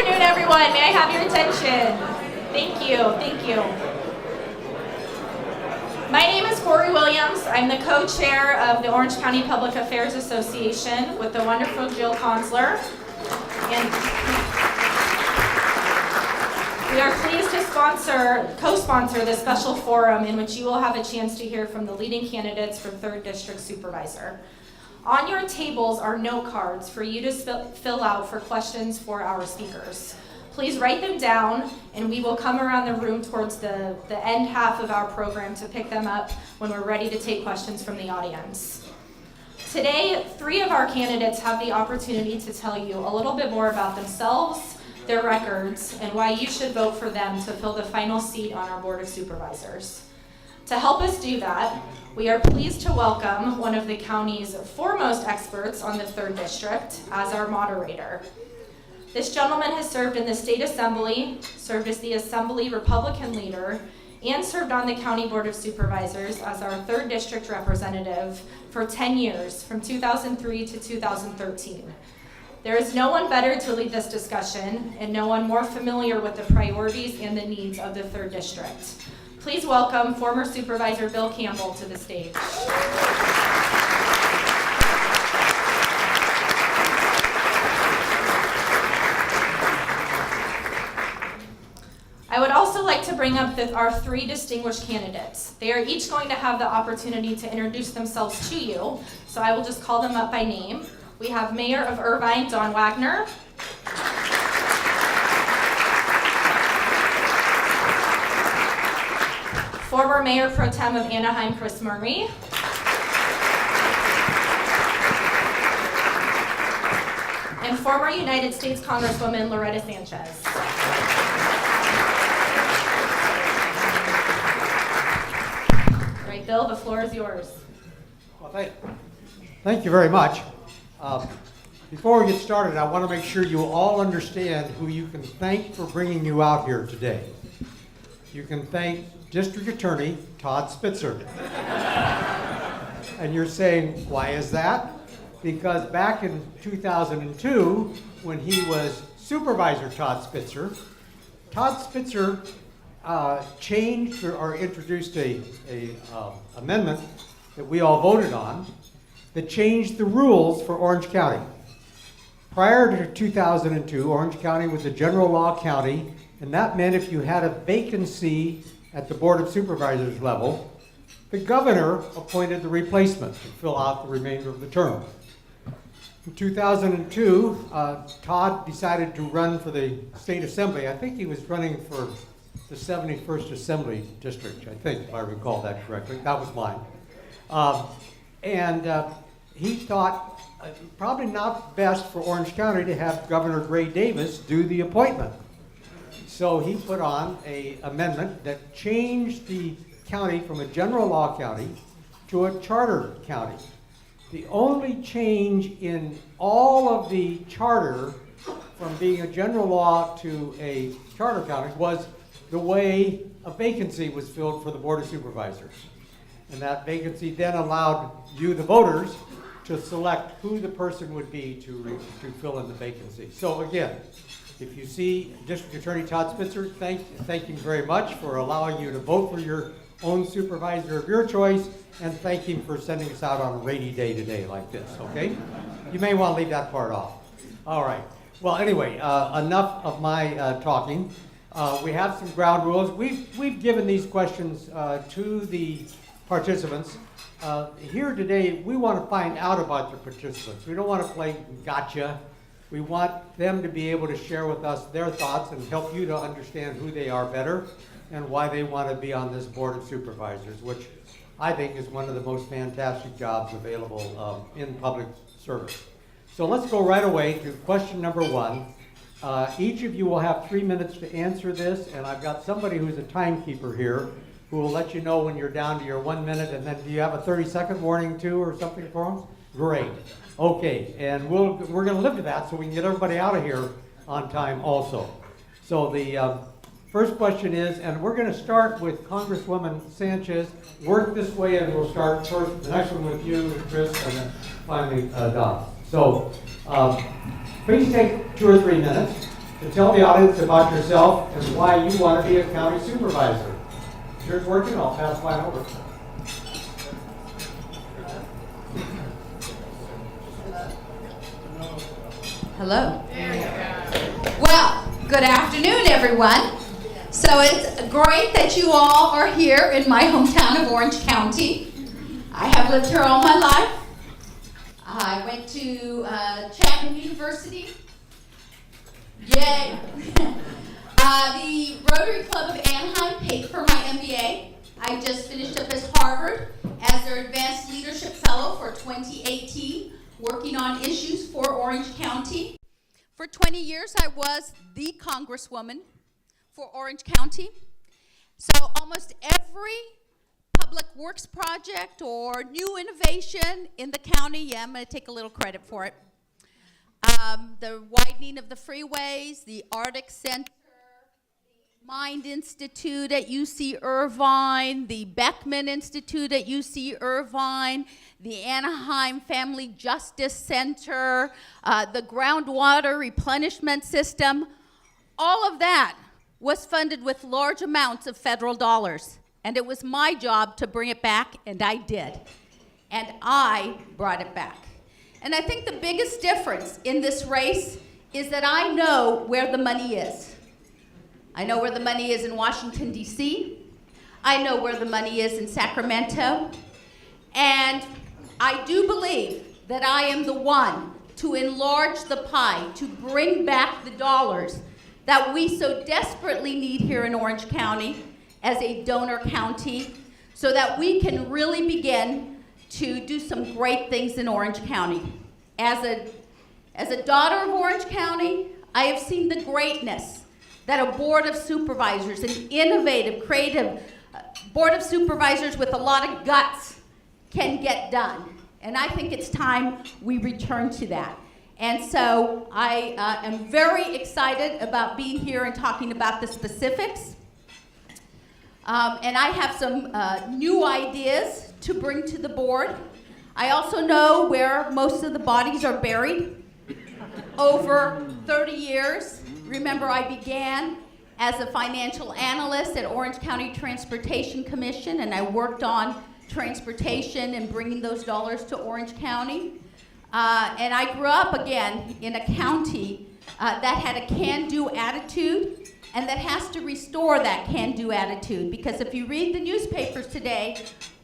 afternoon, everyone. May I have your attention? Thank you. Thank you. My name is Corey Williams. I'm the co-chair of the Orange County Public Affairs Association with the wonderful Jill Consler. And we are pleased to co-sponsor this special forum in which you will have a chance to hear from the leading candidates for 3rd District Supervisor. On your tables are note cards for you to fill out for questions for our speakers. Please write them down, and we will come around the room towards the end half of our program to pick them up when we're ready to take questions from the audience. Today, 3 of our candidates have the opportunity to tell you a little bit more about themselves, their records, and why you should vote for them to fill the final seat on our Board of Supervisors. To help us do that, we are pleased to welcome one of the county's foremost experts on the 3rd District as our moderator. This gentleman has served in the State Assembly, served as the Assembly Republican leader, and served on the County Board of Supervisors as our 3rd District representative for 10 years, from 2003 to 2013. There is no one better to lead this discussion, and no one more familiar with the priorities and the needs of the 3rd District. Please welcome former Supervisor Bill Campbell to the stage. I would also like to bring up our 3 distinguished candidates. They are each going to have the opportunity to introduce themselves to you, so I will just call them up by name. We have Mayor of Irvine, Don Wagner. Former Mayor Pro Tem of Anaheim, Chris Murray. And former United States Congresswoman Loretta Sanchez. Bill, the floor is yours. Well, thank you very much. Before we get started, I want to make sure you all understand who you can thank for bringing you out here today. You can thank District Attorney Todd Spitzer. And you're saying, why is that? Because back in 2002, when he was Supervisor Todd Spitzer changed or introduced a amendment that we all voted on that changed the rules for Orange County. Prior to 2002, Orange County was a general law county, and that meant if you had a vacancy at the Board of Supervisors level, the governor appointed the replacement to fill out the remainder of the term. In 2002, Todd decided to run for the State Assembly. I think he was running for the 71st Assembly District, I think, if I recall that correctly. That was mine. He thought probably not best for Orange County to have Governor Gray Davis do the appointment. So he put on an amendment that changed the county from a general law county to a charter county. The only change in all of the charter from being a general law to a charter county was the way a vacancy was filled for the Board of Supervisors. And that vacancy then allowed you, the voters, to select who the person would be to fill in the vacancy. So again, if you see District Attorney Todd Spitzer, thank him very much for allowing you to vote for your own supervisor of your choice, and thank him for sending us out on a rainy day today like this, okay? You may want to leave that part off. All right. Well, anyway, enough of my talking. We have some ground rules. We've given these questions to the participants. Here today, we want to find out about the participants. We don't want to play gotcha. We want them to be able to share with us their thoughts and help you to understand who they are better and why they want to be on this Board of Supervisors, which I think is one of the most fantastic jobs available in public service. So let's go right away to question number 1. Each of you will have 3 minutes to answer this, and I've got somebody who's a timekeeper here who will let you know when you're down to your 1 minute, and then do you have a 30-second warning too or something for them? Great. Okay, and we're going to live to that so we can get everybody out of here on time also. So the first question is, and we're going to start with Congresswoman Sanchez, work this way, and we'll start first, the next one with you, Chris, and then finally Don. So please take 2 or 3 minutes. to tell the audience about yourself and why you want to be a county supervisor. If yours working, I'll pass mine over. Hello. Well, good afternoon, everyone. So it's great that you all are here in my hometown of Orange County. I have lived here all my life. I went to Chapman University. Yay. The Rotary Club of Anaheim paid for my MBA. I just finished up at Harvard as their Advanced Leadership Fellow for 2018, working on issues for Orange County. For 20 years, I was the Congresswoman for Orange County. So almost every public works project or new innovation in the county, yeah, I'm going to take a little credit for it. The widening of the freeways, the Arctic Center, the Mind Institute at UC Irvine, the Beckman Institute at UC Irvine, the Anaheim Family Justice Center, the groundwater replenishment system, all of that was funded with large amounts of federal dollars. And it was my job to bring it back, and I did. And I brought it back. And I think the biggest difference in this race is that I know where the money is. I know where the money is in Washington, D.C. I know where the money is in Sacramento. And I do believe that I am the one to enlarge the pie, to bring back the dollars that we so desperately need here in Orange County as a donor county, so that we can really begin to do some great things in Orange County. As a daughter of Orange County, I have seen the greatness that a board of supervisors, an innovative, creative board of supervisors with a lot of guts can get done. And I think it's time we return to that. And so I am very excited about being here and talking about the specifics. And I have some new ideas to bring to the board. I also know where most of the bodies are buried. Over 30 years, remember I began as a financial analyst at Orange County Transportation Commission, and I worked on transportation and bringing those dollars to Orange County. And I grew up again in a county that had a can-do attitude, and that has to restore that can-do attitude. Because if you read the newspapers today,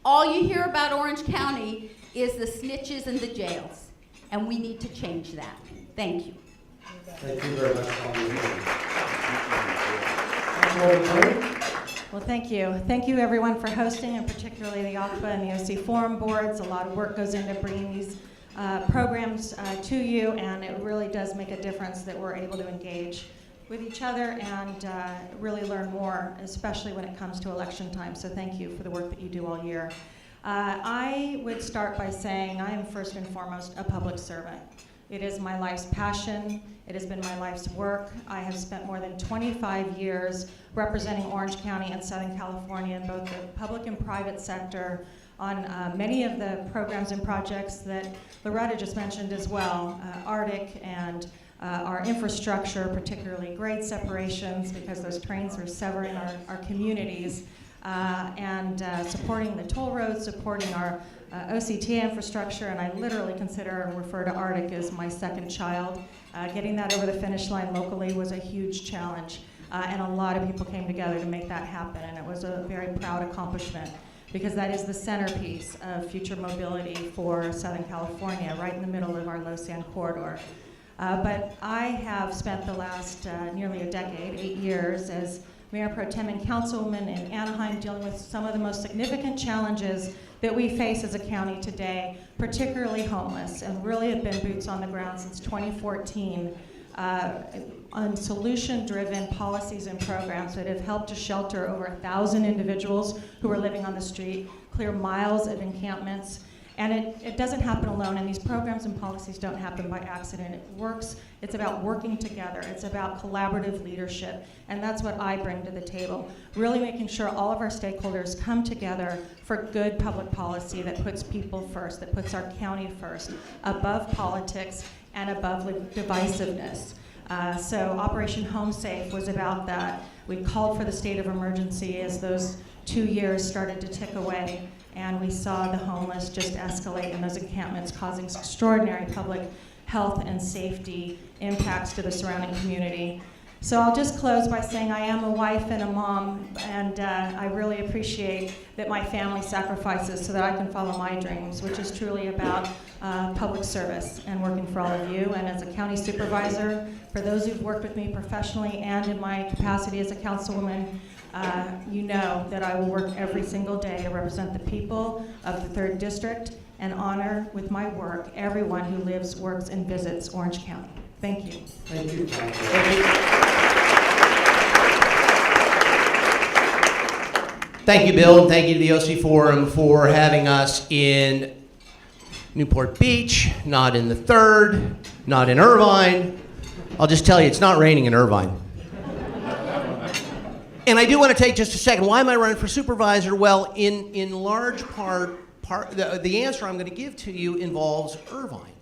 all you hear about Orange County is the snitches and the jails. And we need to change that. Thank you. Thank you very much. Well, thank you. Thank you, everyone, for hosting, and particularly the OCPA and the OC Forum boards. A lot of work goes into bringing these programs to you, and it really does make a difference that we're able to engage with each other and really learn more, especially when it comes to election time. So thank you for the work that you do all year. I would start by saying I am first and foremost a public servant. It is my life's passion. It has been my life's work. I have spent more than 25 years representing Orange County and Southern California in both the public and private sector on many of the programs and projects that Loretta just mentioned as well, Arctic and our infrastructure, particularly grade separations, because those trains are severing our communities, and supporting the toll roads, supporting our OCT infrastructure, and I literally consider and refer to Arctic as my second child. Getting that over the finish line locally was a huge challenge, and a lot of people came together to make that happen, and it was a very proud accomplishment, because that is the centerpiece of future mobility for Southern California, right in the middle of our low sand corridor. But I have spent the last nearly a decade, 8 years, as Mayor Pro Tem and Councilwoman in Anaheim, dealing with some of the most significant challenges that we face as a county today, particularly homeless, and really have been boots on the ground since 2014 on solution-driven policies and programs that have helped to shelter over 1,000 individuals who are living on the street, clear miles of encampments. And it doesn't happen alone, and these programs and policies don't happen by accident. It works, it's about working together, it's about collaborative leadership, and that's what I bring to the table. Really making sure all of our stakeholders come together for good public policy that puts people first, that puts our county first, above politics and above divisiveness. So Operation Home Safe was about that. We called for the state of emergency as those 2 years started to tick away, and we saw the homeless just escalate in those encampments, causing extraordinary public health and safety impacts to the surrounding community. So I'll just close by saying I am a wife and a mom, and I really appreciate that my family sacrifices so that I can follow my dreams, which is truly about public service and working for all of you. And as a county supervisor, for those who've worked with me professionally and in my capacity as a councilwoman, you know that I will work every single day to represent the people of the 3rd District and honor with my work everyone who lives, works, and visits Orange County. Thank you. Thank you. Thank you, Bill, and thank you to the OC Forum for having us in Newport Beach, not in the 3rd, not in Irvine. I'll just tell you, it's not raining in Irvine. And I do want to take just a second. Why am I running for supervisor? Well, in large part the answer I'm going to give to you involves Irvine.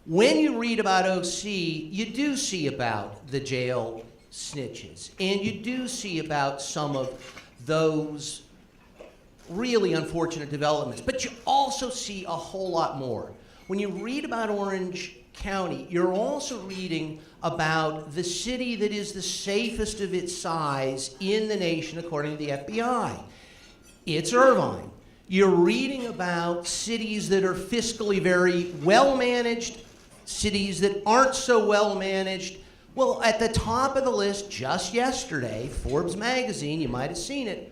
When you read about OC, you do see about the jail snitches, and you do see about some of those really unfortunate developments, but you also see a whole lot more. When you read about Orange County, you're also reading about the city that is the safest of its size in the nation according to the FBI. It's Irvine. You're reading about cities that are fiscally very well managed, cities that aren't so well managed. Well, at the top of the list just yesterday, Forbes magazine, you might have seen it,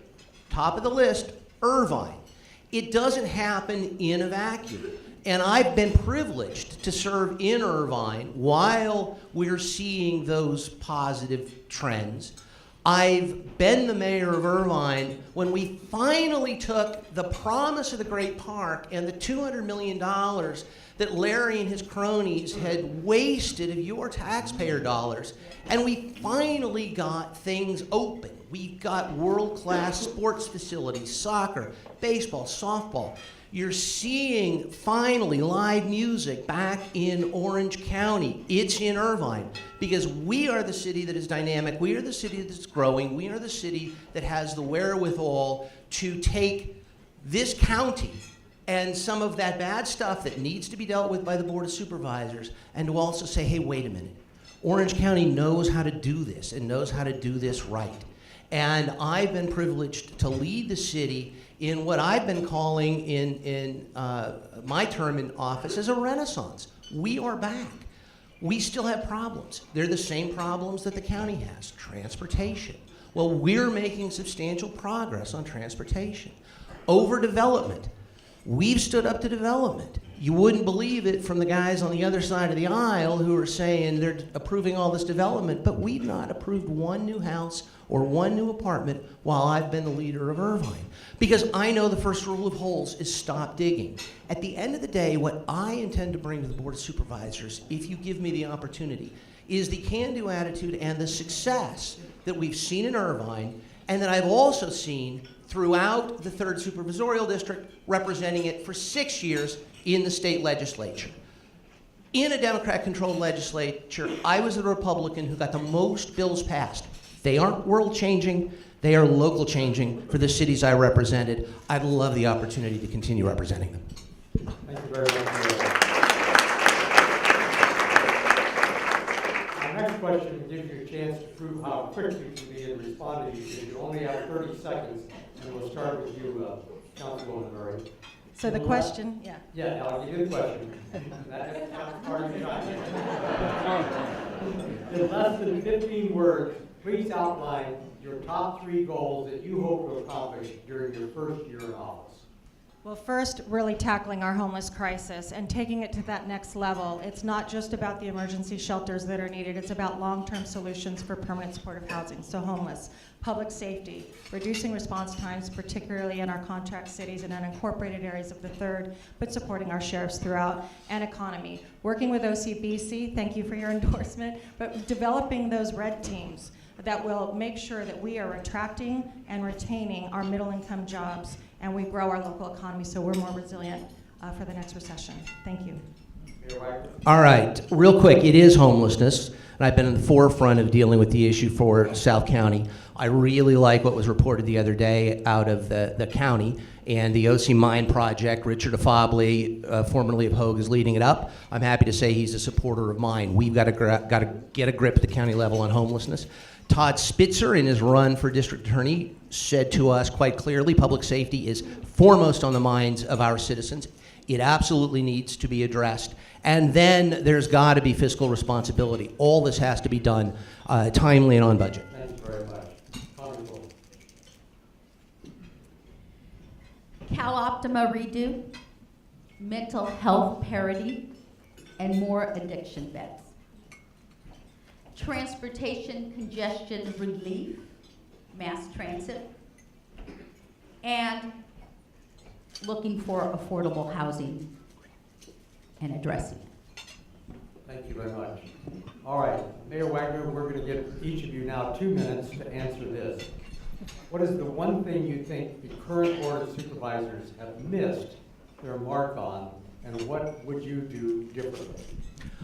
top of the list, Irvine. It doesn't happen in a vacuum. And I've been privileged to serve in Irvine while we're seeing those positive trends. I've been the mayor of Irvine when we finally took the promise of the Great Park and the $200 million that Larry and his cronies had wasted of your taxpayer dollars, and we finally got things open. We've got world-class sports facilities, soccer, baseball, softball. You're seeing finally live music back in Orange County. It's in Irvine because we are the city that is dynamic. We are the city that's growing. We are the city that has the wherewithal to take this county and some of that bad stuff that needs to be dealt with by the Board of Supervisors and to also say, hey, wait a minute. Orange County knows how to do this and knows how to do this right. And I've been privileged to lead the city in what I've been calling in my term in office as a renaissance. We are back. We still have problems. They're the same problems that the county has. Transportation. Well, we're making substantial progress on transportation. Overdevelopment. We've stood up to development. You wouldn't believe it from the guys on the other side of the aisle who are saying they're approving all this development, but we've not approved one new house or one new apartment while I've been the leader of Irvine. Because I know the first rule of holes is stop digging. At the end of the day, what I intend to bring to the Board of Supervisors, if you give me the opportunity, is the can-do attitude and the success that we've seen in Irvine and that I've also seen throughout the 3rd Supervisorial District, representing it for 6 years in the state legislature. In a Democrat-controlled legislature, I was the Republican who got the most bills passed. They aren't world-changing, they are local-changing for the cities I represented. I'd love the opportunity to continue representing them. Thank you very much. Our next question gives you a chance to prove how quick you can be in responding. You only have 30 seconds, and we'll start with you, Councilwoman Murray. So the question, yeah. Yeah, I'll give you the question. That's part of your time. In less than 15 words, please outline your top 3 goals that you hope to accomplish during your first year in office. Well, first, really tackling our homeless crisis and taking it to that next level. It's not just about the emergency shelters that are needed, it's about long-term solutions for permanent supportive housing, so homeless, public safety, reducing response times, particularly in our contract cities and unincorporated areas of the 3rd, but supporting our sheriffs throughout, and economy. Working with OCBC, thank you for your endorsement, but developing those red teams that will make sure that we are attracting and retaining our middle-income jobs and we grow our local economy so we're more resilient for the next recession. Thank you. All right, real quick, it is homelessness. and I've been in the forefront of dealing with the issue for South County. I really like what was reported the other day out of the county and the OC Mine Project. Richard Afabli, formerly of Hogue, is leading it up. I'm happy to say he's a supporter of mine. We've got to get a grip at the county level on homelessness. Todd Spitzer, in his run for district attorney, said to us quite clearly, public safety is foremost on the minds of our citizens. It absolutely needs to be addressed. And then there's got to be fiscal responsibility. All this has to be done timely and on budget. Thank you very much. Congresswoman. Cal Optima redo, mental health parity, and more addiction beds. Transportation congestion relief, mass transit, and looking for affordable housing and addressing it. Thank you very much. All right, Mayor Wagner, we're going to give each of you now 2 minutes to answer this. What is the one thing you think the current Board of Supervisors have missed their mark on, and what would you do differently?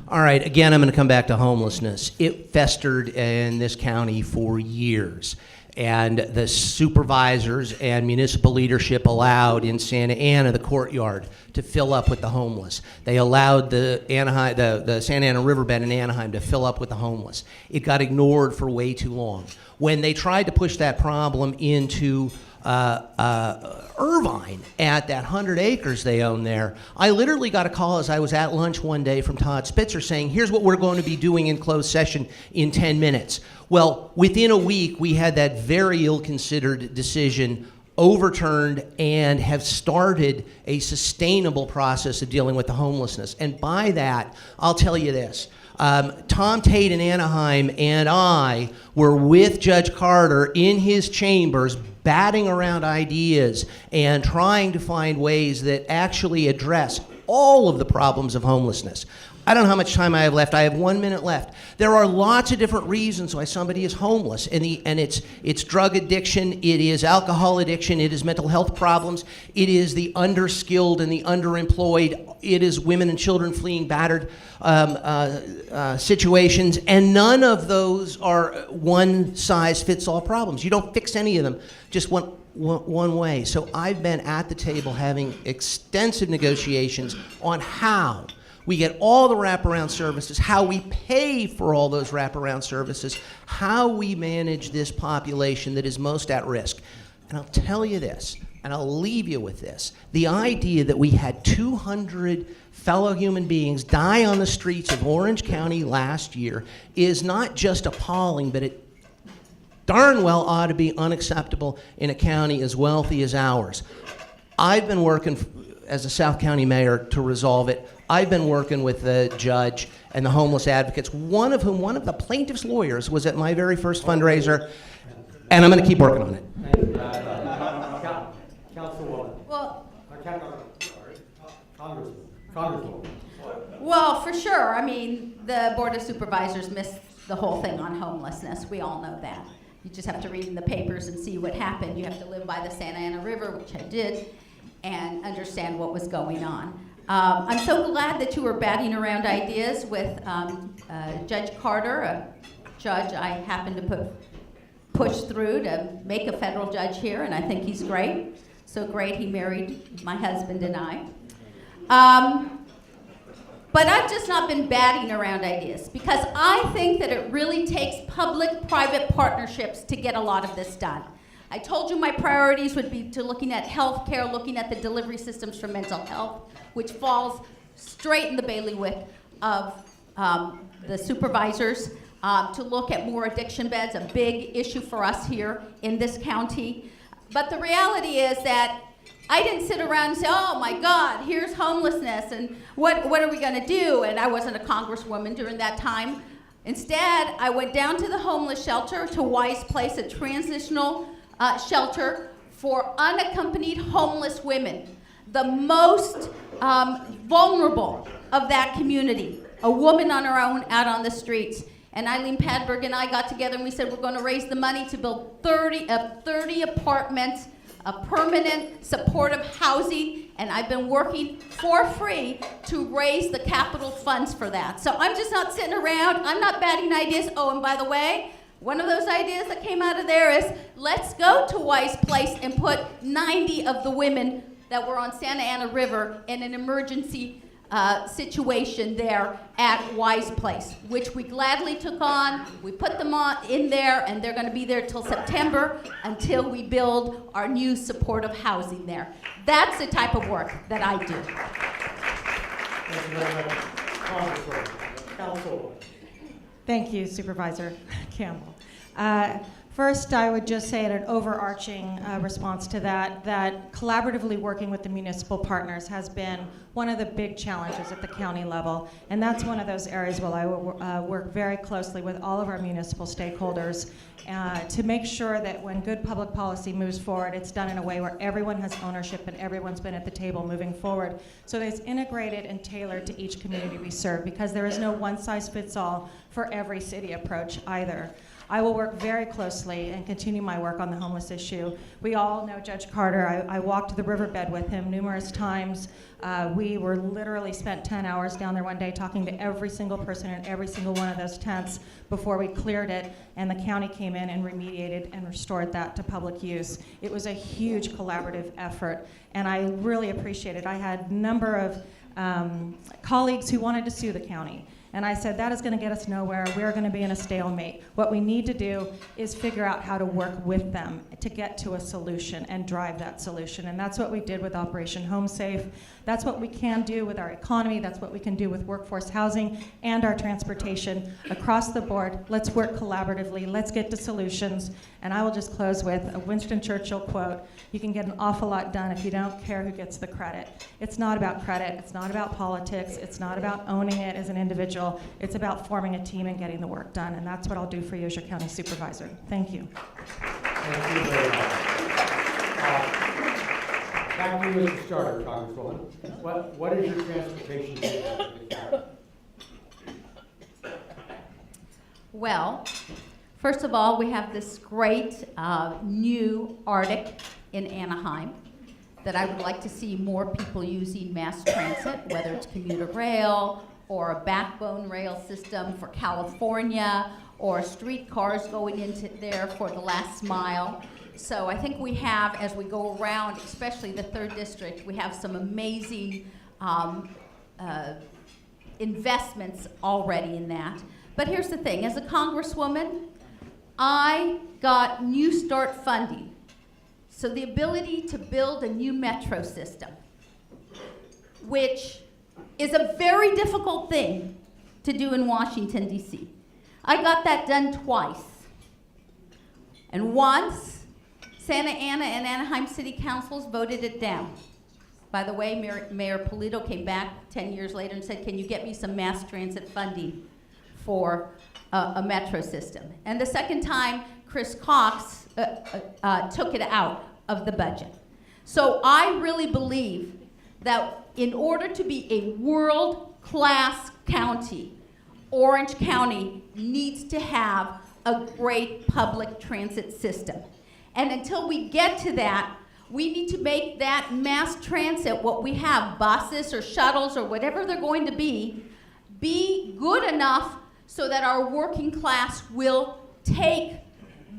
All right, again, I'm going to come back to homelessness. It festered in this county for years, and the supervisors and municipal leadership allowed in Santa Ana the courtyard to fill up with the homeless. They allowed the Santa Ana riverbed in Anaheim to fill up with the homeless. It got ignored for way too long. When they tried to push that problem into Irvine at that 100 acres they own there, I literally got a call as I was at lunch one day from Todd Spitzer saying, here's what we're going to be doing in closed session in 10 minutes. Well, within a week, we had that very ill-considered decision overturned and have started a sustainable process of dealing with the homelessness. And by that, I'll tell you this. Tom Tate in Anaheim and I were with Judge Carter in his chambers batting around ideas and trying to find ways that actually address all of the problems of homelessness. I don't know how much time I have left. I have 1 minute left. There are lots of different reasons why somebody is homeless, and it's drug addiction, it is alcohol addiction, it is mental health problems, it is the underskilled and the underemployed, it is women and children fleeing battered situations, and none of those are one-size-fits-all problems. You don't fix any of them just one way. So I've been at the table having extensive negotiations on how we get all the wraparound services, how we pay for all those wraparound services, how we manage this population that is most at risk. And I'll tell you this, and I'll leave you with this. The idea that we had 200 fellow human beings die on the streets of Orange County last year is not just appalling, but it darn well ought to be unacceptable in a county as wealthy as ours. I've been working as a South County mayor to resolve it. I've been working with the judge and the homeless advocates, one of the plaintiff's lawyers was at my very first fundraiser, and I'm going to keep working on it. Thank you. Councilwoman. Well, Congresswoman. Well, for sure. I mean, the Board of Supervisors missed the whole thing on homelessness. We all know that. You just have to read in the papers and see what happened. You have to live by the Santa Ana River, which I did, and understand what was going on. I'm so glad that you were batting around ideas with Judge Carter, a judge I happened to push through to make a federal judge here, and I think he's great. So great he married my husband and I. But I've just not been batting around ideas because I think that it really takes public-private partnerships to get a lot of this done. I told you my priorities would be to looking at healthcare, looking at the delivery systems for mental health, which falls straight in the bailiwick of the supervisors, to look at more addiction beds, a big issue for us here in this county. But the reality is that I didn't sit around and say, oh my God, here's homelessness, and what are we gonna do? And I wasn't a congresswoman during that time. Instead, I went down to the homeless shelter, to Wise Place, a transitional shelter for unaccompanied homeless women, the most vulnerable of that community, a woman on her own out on the streets. And Eileen Padberg and I got together and we said we're going to raise the money to build 30 apartments a permanent supportive housing, and I've been working for free to raise the capital funds for that. So I'm just not sitting around, I'm not batting ideas. Oh, and by the way, one of those ideas that came out of there is, let's go to Wise Place and put 90 of the women that were on Santa Ana River in an emergency situation there at Wise Place, which we gladly took on. We put them in there, and they're going to be there till September until we build our new supportive housing there. That's the type of work that I do. Thank you very much, Congresswoman. Council. Thank you, Supervisor Campbell. First, I would just say an overarching response to that collaboratively working with the municipal partners has been one of the big challenges at the county level, and that's one of those areas where I will work very closely with all of our municipal stakeholders to make sure that when good public policy moves forward, it's done in a way where everyone has ownership and everyone's been at the table moving forward, so that it's integrated and tailored to each community we serve, because there is no one-size-fits-all for every city approach either. I will work very closely and continue my work on the homeless issue. We all know Judge Carter. I walked the riverbed with him numerous times. We were literally spent 10 hours down there one day talking to every single person in every single one of those tents before we cleared it, and the county came in and remediated and restored that to public use. It was a huge collaborative effort, and I really appreciate it. I had a number of colleagues who wanted to sue the county. And I said, that is going to get us nowhere. We're going to be in a stalemate. What we need to do is figure out how to work with them to get to a solution and drive that solution. And that's what we did with Operation Home Safe. That's what we can do with our economy. That's what we can do with workforce housing and our transportation across the board. Let's work collaboratively. Let's get to solutions. And I will just close with a Winston Churchill quote. You can get an awful lot done if you don't care who gets the credit. It's not about credit. It's not about politics. It's not about owning it as an individual. It's about forming a team and getting the work done, and that's what I'll do for you as your county supervisor. Thank you. Thank you very much. Back to you as the starter, Congresswoman. What is your transportation vision for the county? Well, first of all, we have this great new Arctic in Anaheim that I would like to see more people using mass transit, whether it's commuter rail or a backbone rail system for California, or streetcars going into there for the last mile. So I think we have, as we go around, especially the 3rd District, we have some amazing investments already in that. But here's the thing, as a congresswoman, I got New Start funding. So the ability to build a new metro system, which is a very difficult thing to do in Washington, D.C. I got that done twice. And once, Santa Ana and Anaheim City Councils voted it down. By the way, Mayor Polito came back 10 years later and said, can you get me some mass transit funding for a metro system? And the second time, Chris Cox took it out of the budget. So I really believe that in order to be a world-class county, Orange County needs to have a great public transit system. And until we get to that, we need to make that mass transit, what we have, buses or shuttles or whatever they're going to be good enough so that our working class will take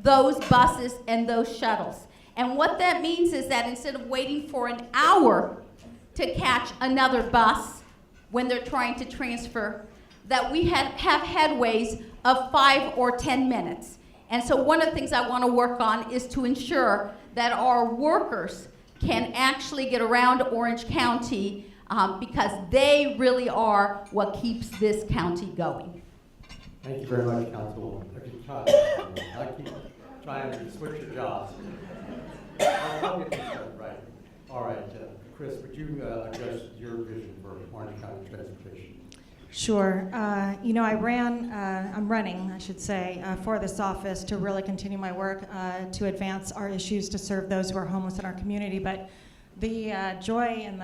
those buses and those shuttles. And what that means is that instead of waiting for an hour to catch another bus when they're trying to transfer, that we have headways of 5 or 10 minutes. And so one of the things I want to work on is to ensure that our workers can actually get around Orange County because they really are what keeps this county going. Thank you very much, Councilwoman. I keep trying to switch your jobs. I'll get this done right. All right, Chris, would you address your vision for Orange County transportation? Sure. I'm running, I should say, for this office to really continue my work to advance our issues to serve those who are homeless in our community. But the joy and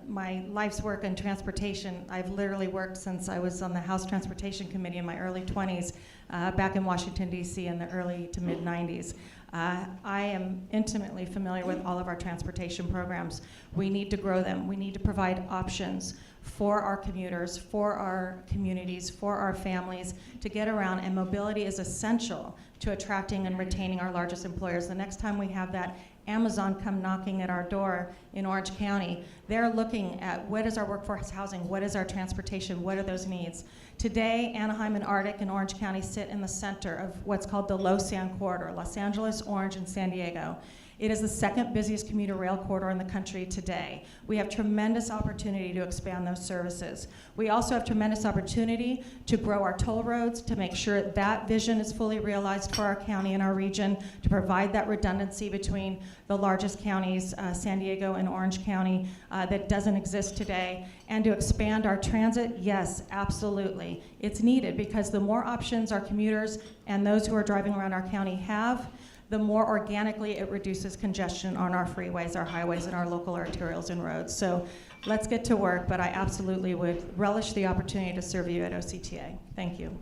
my life's work in transportation, I've literally worked since I was on the House Transportation Committee in my early 20s back in Washington, D.C. in the early to mid 90s. I am intimately familiar with all of our transportation programs. We need to grow them. We need to provide options for our commuters, for our communities, for our families to get around, and mobility is essential to attracting and retaining our largest employers. The next time we have that Amazon come knocking at our door in Orange County, they're looking at what is our workforce housing, what is our transportation, what are those needs. Today, Anaheim and Arctic and Orange County sit in the center of what's called the Low Sand Corridor, Los Angeles, Orange, and San Diego. It is the second busiest commuter rail corridor in the country today. We have tremendous opportunity to expand those services. We also have tremendous opportunity to grow our toll roads, to make sure that vision is fully realized for our county and our region, to provide that redundancy between the largest counties, San Diego and Orange County, that doesn't exist today, and to expand our transit. Yes, absolutely. It's needed because the more options our commuters and those who are driving around our county have, the more organically it reduces congestion on our freeways, our highways, and our local arterials and roads. So let's get to work, but I absolutely would relish the opportunity to serve you at OCTA. Thank you.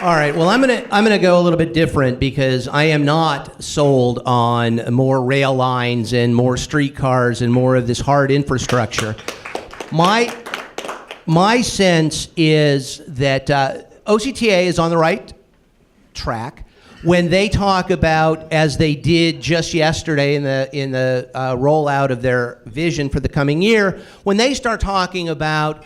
All right. Well, I'm gonna go a little bit different because I am not sold on more rail lines and more streetcars and more of this hard infrastructure. My sense is that OCTA is on the right track when they talk about, as they did just yesterday in the rollout of their vision for the coming year, when they start talking about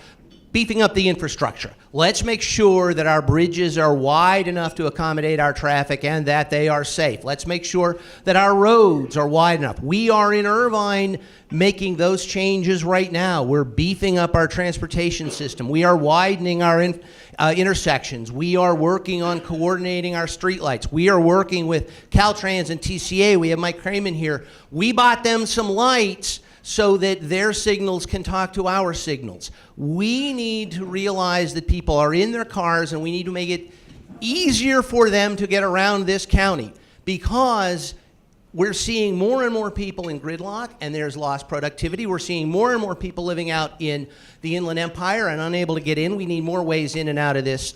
beefing up the infrastructure. Let's make sure that our bridges are wide enough to accommodate our traffic and that they are safe. Let's make sure that our roads are wide enough. We are in Irvine making those changes right now. We're beefing up our transportation system. We are widening our intersections. We are working on coordinating our streetlights. We are working with Caltrans and TCA. We have Mike Cramen here. We bought them some lights so that their signals can talk to our signals. We need to realize that people are in their cars and we need to make it easier for them to get around this county because we're seeing more and more people in gridlock and there's lost productivity. We're seeing more and more people living out in the Inland Empire and unable to get in. We need more ways in and out of this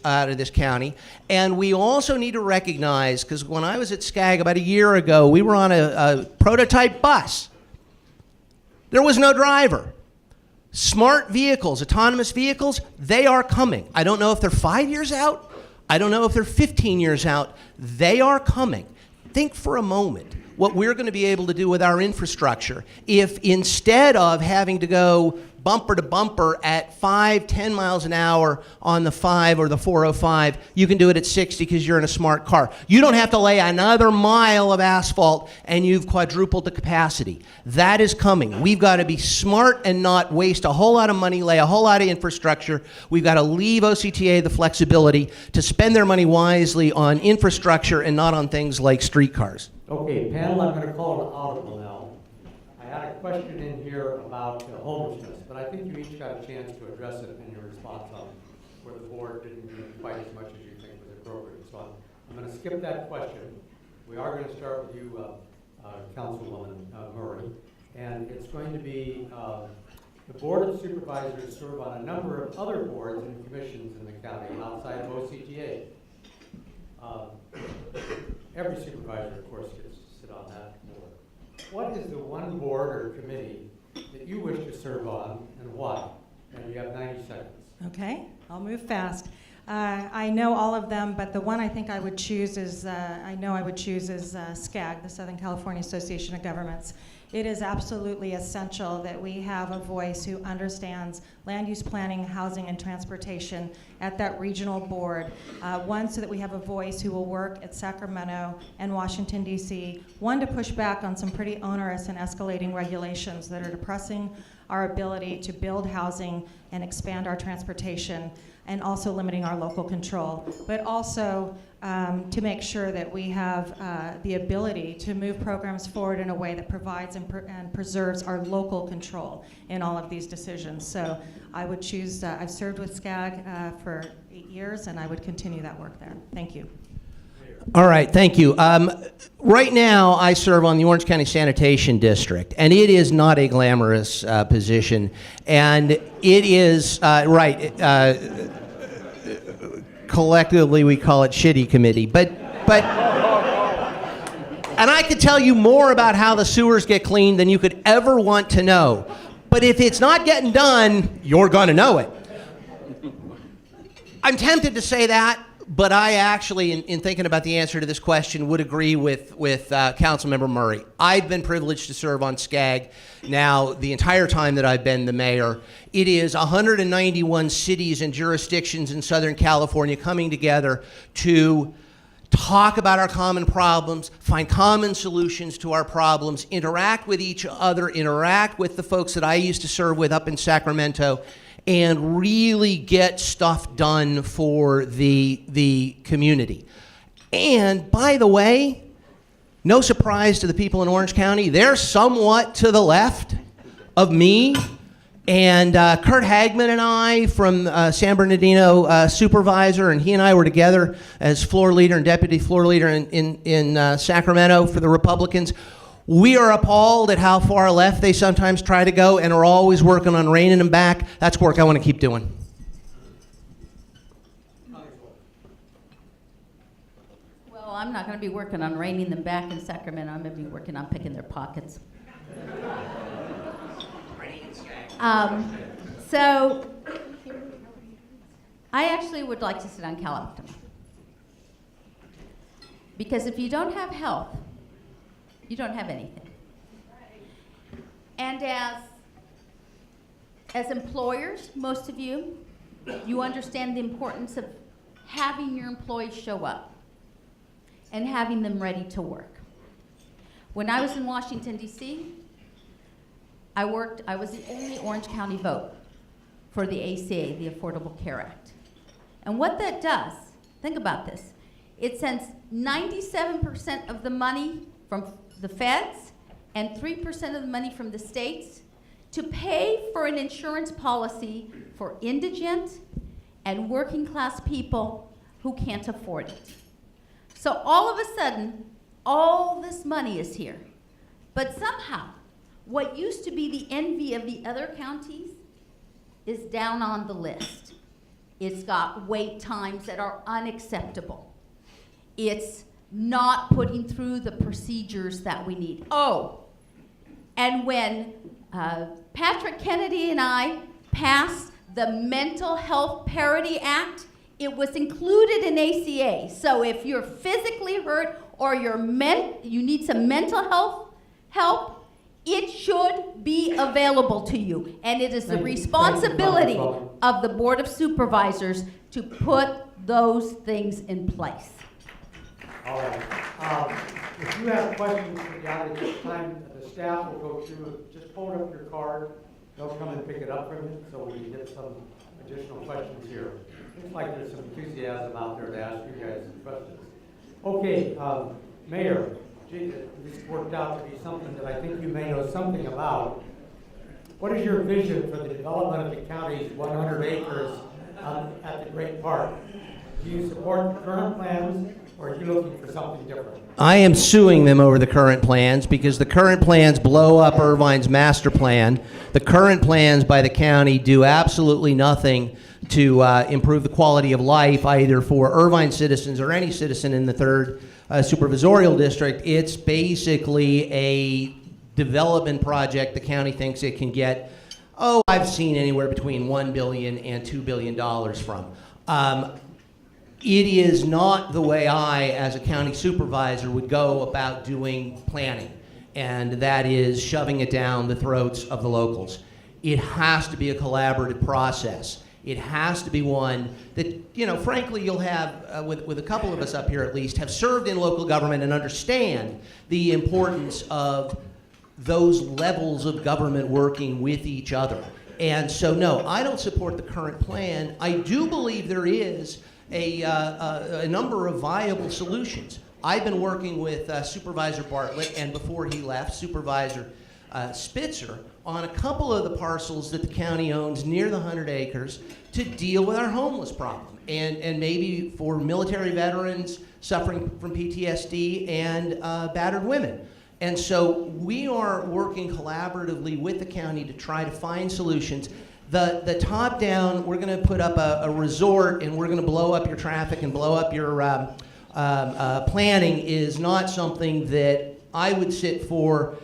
county. And we also need to recognize, because when I was at SCAG about a year ago, we were on a prototype bus. There was no driver. Smart vehicles, autonomous vehicles, they are coming. I don't know if they're 5 years out. I don't know if they're 15 years out. They are coming. Think for a moment what we're going to be able to do with our infrastructure if instead of having to go bumper to bumper at 5-10 miles an hour on the 5 or the 405, you can do it at 60 because you're in a smart car. You don't have to lay another mile of asphalt and you've quadrupled the capacity. That is coming. We've got to be smart and not waste a whole lot of money, lay a whole lot of infrastructure. We've got to leave OCTA the flexibility to spend their money wisely on infrastructure and not on things like streetcars. Okay, panel, I'm going to call an audible now. I had a question in here about homelessness, but I think you each got a chance to address it in your response on where the board didn't do quite as much as you think was appropriate. So I'm going to skip that question. We are going to start with you, Councilwoman Murray, and it's going to be the Board of Supervisors serve on a number of other boards and commissions in the county outside of OCTA. Every supervisor, of course, gets to sit on that board. What is the one board or committee that you wish to serve on and why? And you have 90 seconds. Okay, I'll move fast. I know all of them, but the one I think I would choose is, SCAG, the Southern California Association of Governments. It is absolutely essential that we have a voice who understands land use planning, housing, and transportation at that regional board. One, so that we have a voice who will work at Sacramento and Washington, D.C. One, to push back on some pretty onerous and escalating regulations that are depressing our ability to build housing and expand our transportation, and also limiting our local control, but also to make sure that we have the ability to move programs forward in a way that provides and preserves our local control in all of these decisions. So I would choose, I've served with SCAG for 8 years, and I would continue that work there. Thank you. All right, thank you. Right now, I serve on the Orange County Sanitation District, and it is not a glamorous position, and it is, collectively we call it shitty committee, but But, and I could tell you more about how the sewers get cleaned than you could ever want to know. But if it's not getting done, you're going to know it. I'm tempted to say that, but I actually, in thinking about the answer to this question, would agree with Councilmember Murray. I've been privileged to serve on SCAG now the entire time that I've been the mayor. It is 191 cities and jurisdictions in Southern California coming together to talk about our common problems, find common solutions to our problems, interact with each other, interact with the folks that I used to serve with up in Sacramento, and really get stuff done for the community. And by the way, no surprise to the people in Orange County, they're somewhat to the left of me. And Kurt Hagman and I from San Bernardino Supervisor, and he and I were together as floor leader and deputy floor leader in Sacramento for the Republicans. We are appalled at how far left they sometimes try to go and are always working on reining them back. That's work I want to keep doing. Well, I'm not going to be working on reining them back in Sacramento. I'm going to be working on picking their pockets. So I actually would like to sit on Cal Optima. Because if you don't have health, you don't have anything. And as employers, most of you, you understand the importance of having your employees show up and having them ready to work. When I was in Washington, D.C., I was the only Orange County vote for the ACA, the Affordable Care Act. And what that does, think about this, it sends 97% of the money from the feds and 3% of the money from the states to pay for an insurance policy for indigent and working class people who can't afford it. So all of a sudden, all this money is here. But somehow, what used to be the envy of the other counties is down on the list. It's got wait times that are unacceptable. It's not putting through the procedures that we need. Oh, and when Patrick Kennedy and I passed the Mental Health Parity Act, it was included in ACA. So if you're physically hurt or you need some mental health help, it should be available to you. And it is the responsibility of the Board of Supervisors to put those things in place. All right. If you have questions for the audience this time, the staff will go through it. Just hold up your card. They'll come and pick it up from you so we can get some additional questions here. Looks like there's some enthusiasm out there to ask you guys some questions. Okay, Mayor, this worked out to be something that I think you may know something about. What is your vision for the development of the county's 100 acres at the Great Park? Do you support the current plans, or are you looking for something different? I am suing them over the current plans because the current plans blow up Irvine's master plan. The current plans by the county do absolutely nothing to improve the quality of life either for Irvine citizens or any citizen in the 3rd Supervisorial District. It's basically a development project the county thinks it can get, I've seen anywhere between $1 billion and $2 billion from. It is not the way I, as a county supervisor, would go about doing planning, and that is shoving it down the throats of the locals. It has to be a collaborative process. It has to be one that, frankly, you'll have, with a couple of us up here at least, have served in local government and understand the importance of those levels of government working with each other. And so, no, I don't support the current plan. I do believe there is a number of viable solutions. I've been working with Supervisor Bartlett, and before he left, Supervisor Spitzer, on a couple of the parcels that the county owns near the 100 acres to deal with our homeless problem, and maybe for military veterans suffering from PTSD and battered women. And so we are working collaboratively with the county to try to find solutions. The top down, we're going to put up a resort, and we're going to blow up your traffic and blow up your planning is not something that I would sit for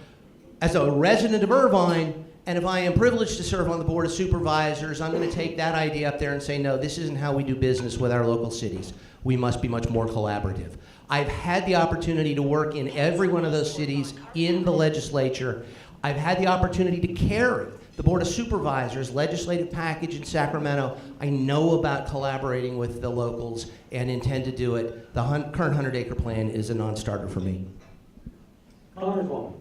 as a resident of Irvine. And if I am privileged to serve on the Board of Supervisors, I'm going to take that idea up there and say, no, this isn't how we do business with our local cities. We must be much more collaborative. I've had the opportunity to work in every one of those cities in the legislature. I've had the opportunity to carry the Board of Supervisors legislative package in Sacramento. I know about collaborating with the locals and intend to do it. The current 100-acre plan is a non-starter for me. Congresswoman.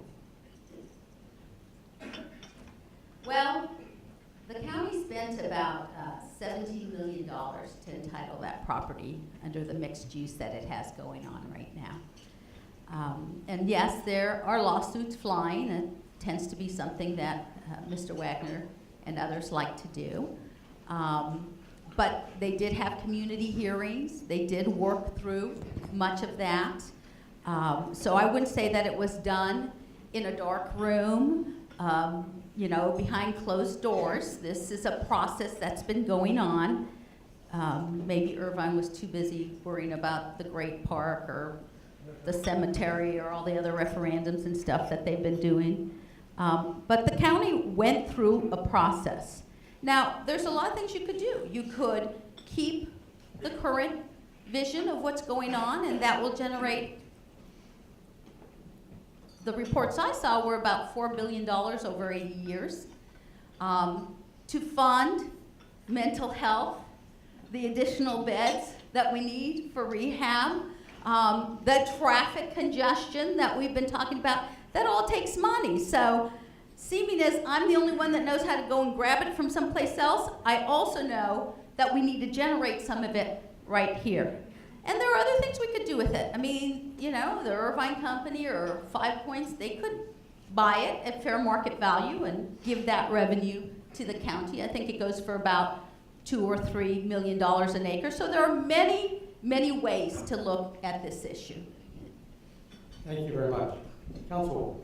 Well, the county spent about $17 million to entitle that property under the mixed use that it has going on right now. And yes, there are lawsuits flying. It tends to be something that Mr. Wagner and others like to do. But they did have community hearings. They did work through much of that. So I wouldn't say that it was done in a dark room, behind closed doors. This is a process that's been going on. Maybe Irvine was too busy worrying about the Great Park or the cemetery or all the other referendums and stuff that they've been doing. But the county went through a process. Now, there's a lot of things you could do. You could keep the current vision of what's going on, and that will generate, the reports I saw were about $4 billion over 80 years to fund mental health, the additional beds that we need for rehab, the traffic congestion that we've been talking about. That all takes money. So, seeming as I'm the only one that knows how to go and grab it from someplace else, I also know that we need to generate some of it right here. And there are other things we could do with it. I mean, the Irvine Company or 5 Points, they could buy it at fair market value and give that revenue to the county. I think it goes for about $2 or $3 million an acre. So there are many, many ways to look at this issue. Thank you very much. Councilwoman.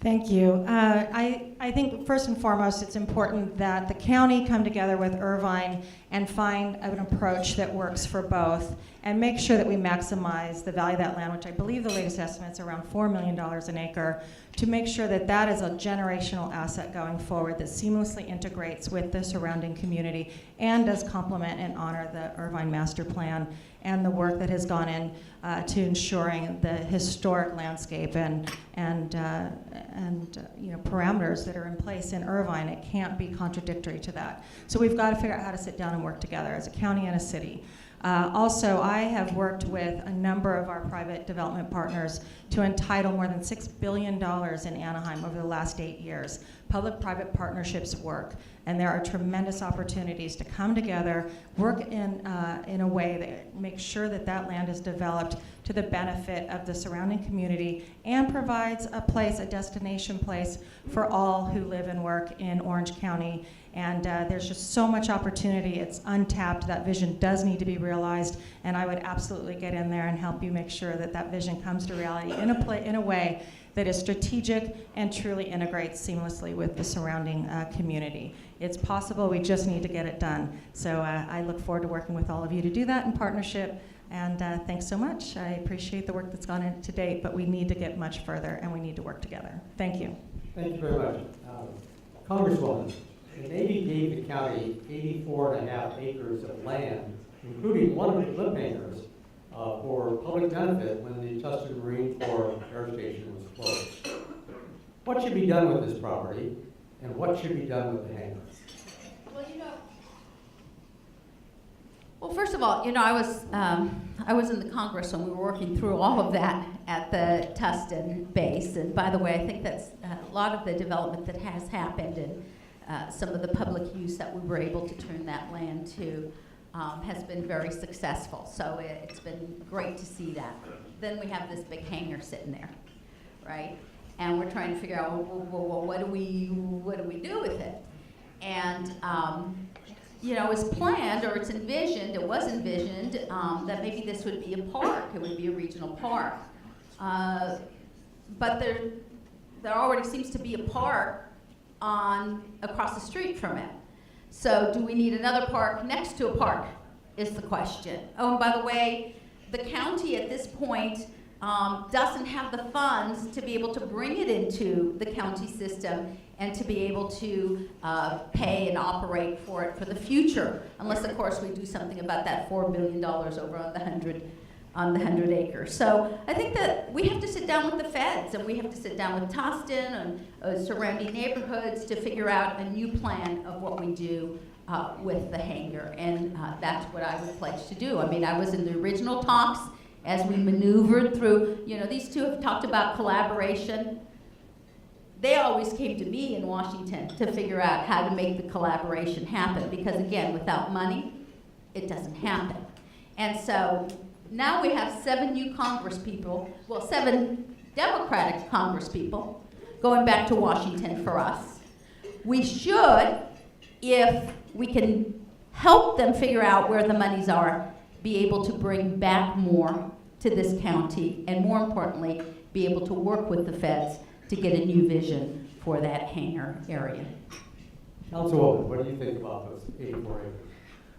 Thank you. I think first and foremost, it's important that the county come together with Irvine and find an approach that works for both and make sure that we maximize the value of that land, which I believe the latest estimate is around $4 million an acre, to make sure that that is a generational asset going forward that seamlessly integrates with the surrounding community and does complement and honor the Irvine Master Plan and the work that has gone in to ensuring the historic landscape and parameters that are in place in Irvine. It can't be contradictory to that. So we've got to figure out how to sit down and work together as a county and a city. Also, I have worked with a number of our private development partners to entitle more than $6 billion in Anaheim over the last 8 years. Public-private partnerships work, and there are tremendous opportunities to come together, work in a way that makes sure that that land is developed to the benefit of the surrounding community and provides a place, a destination place for all who live and work in Orange County. And there's just so much opportunity. It's untapped. That vision does need to be realized, and I would absolutely get in there and help you make sure that that vision comes to reality in a way that is strategic and truly integrates seamlessly with the surrounding community. It's possible, we just need to get it done. So I look forward to working with all of you to do that in partnership, and thanks so much. I appreciate the work that's gone in to date, but we need to get much further, and we need to work together. Thank you. Thank you very much. Congresswoman, the Navy gave the county 84.5 acres of land, including one of the cliffhangers, for public benefit when the Tustin Marine Corps Air Station was closed. What should be done with this property, and what should be done with the hangar? Well, first of all, I was in the Congress when we were working through all of that at the Tustin base. And by the way, I think that's a lot of the development that has happened and some of the public use that we were able to turn that land to has been very successful. So it's been great to see that. Then we have this big hangar sitting there, right? And we're trying to figure out, well, what do we do with it? And it was planned, or it was envisioned that maybe this would be a park. It would be a regional park. But there already seems to be a park across the street from it. So do we need another park next to a park is the question. Oh, and by the way, the county at this point doesn't have the funds to be able to bring it into the county system and to be able to pay and operate for it for the future, unless of course we do something about that $4 billion over on the 100 acres. So I think that we have to sit down with the feds, and we have to sit down with Tustin and surrounding neighborhoods to figure out a new plan of what we do with the hangar, and that's what I would pledge to do. I mean, I was in the original talks as we maneuvered through, you know, these two have talked about collaboration. They always came to me in Washington to figure out how to make the collaboration happen, because again, without money, it doesn't happen. And so now we have 7 new Congresspeople, well, 7 Democratic Congresspeople going back to Washington for us. We should, if we can help them figure out where the monies are, be able to bring back more to this county, and more importantly, be able to work with the feds to get a new vision for that hangar area. Councilwoman, what do you think about those 84 acres?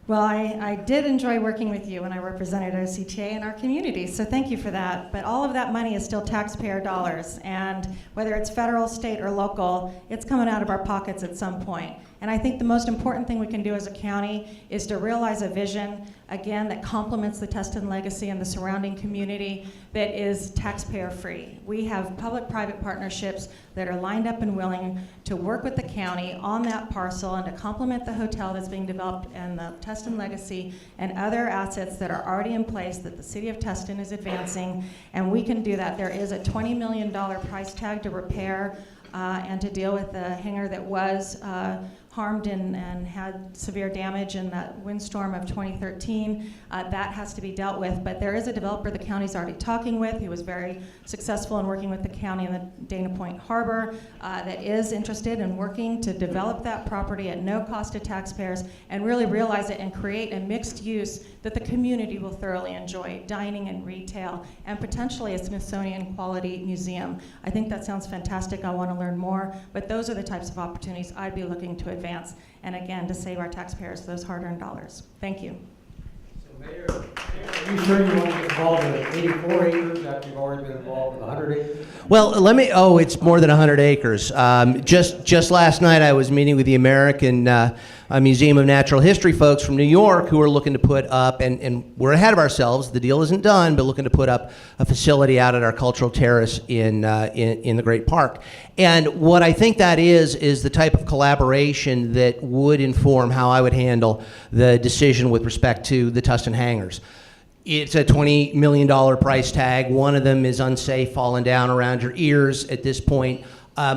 Well, I did enjoy working with you when I represented OCTA in our community, so thank you for that. But all of that money is still taxpayer dollars, and whether it's federal, state, or local, it's coming out of our pockets at some point. And I think the most important thing we can do as a county is to realize a vision, again, that complements the Tustin legacy and the surrounding community, that is taxpayer-free. We have public-private partnerships that are lined up and willing to work with the county on that parcel and to complement the hotel that's being developed and the Tustin legacy and other assets that are already in place that the city of Tustin is advancing, and we can do that. There is a $20 million price tag to repair and to deal with the hangar that was harmed and had severe damage in that windstorm of 2013. That has to be dealt with, but there is a developer the county's already talking with. He was very successful in working with the county in the Dana Point Harbor that is interested in working to develop that property at no cost to taxpayers and really realize it and create a mixed use that the community will thoroughly enjoy, dining and retail, and potentially a Smithsonian quality museum. I think that sounds fantastic. I want to learn more, but those are the types of opportunities I'd be looking to advance, and again, to save our taxpayers those hard-earned dollars. Thank you. So Mayor, are you sure you want to get involved in 84 acres after you've already been involved in 100 acres? Well, it's more than 100 acres. Just last night I was meeting with the American Museum of Natural History folks from New York who are looking to put up, and we're ahead of ourselves, the deal isn't done, but looking to put up a facility out at our cultural terrace in the Great Park. And what I think that is the type of collaboration that would inform how I would handle the decision with respect to the Tustin hangars. It's a $20 million price tag. One of them is unsafe, falling down around your ears at this point.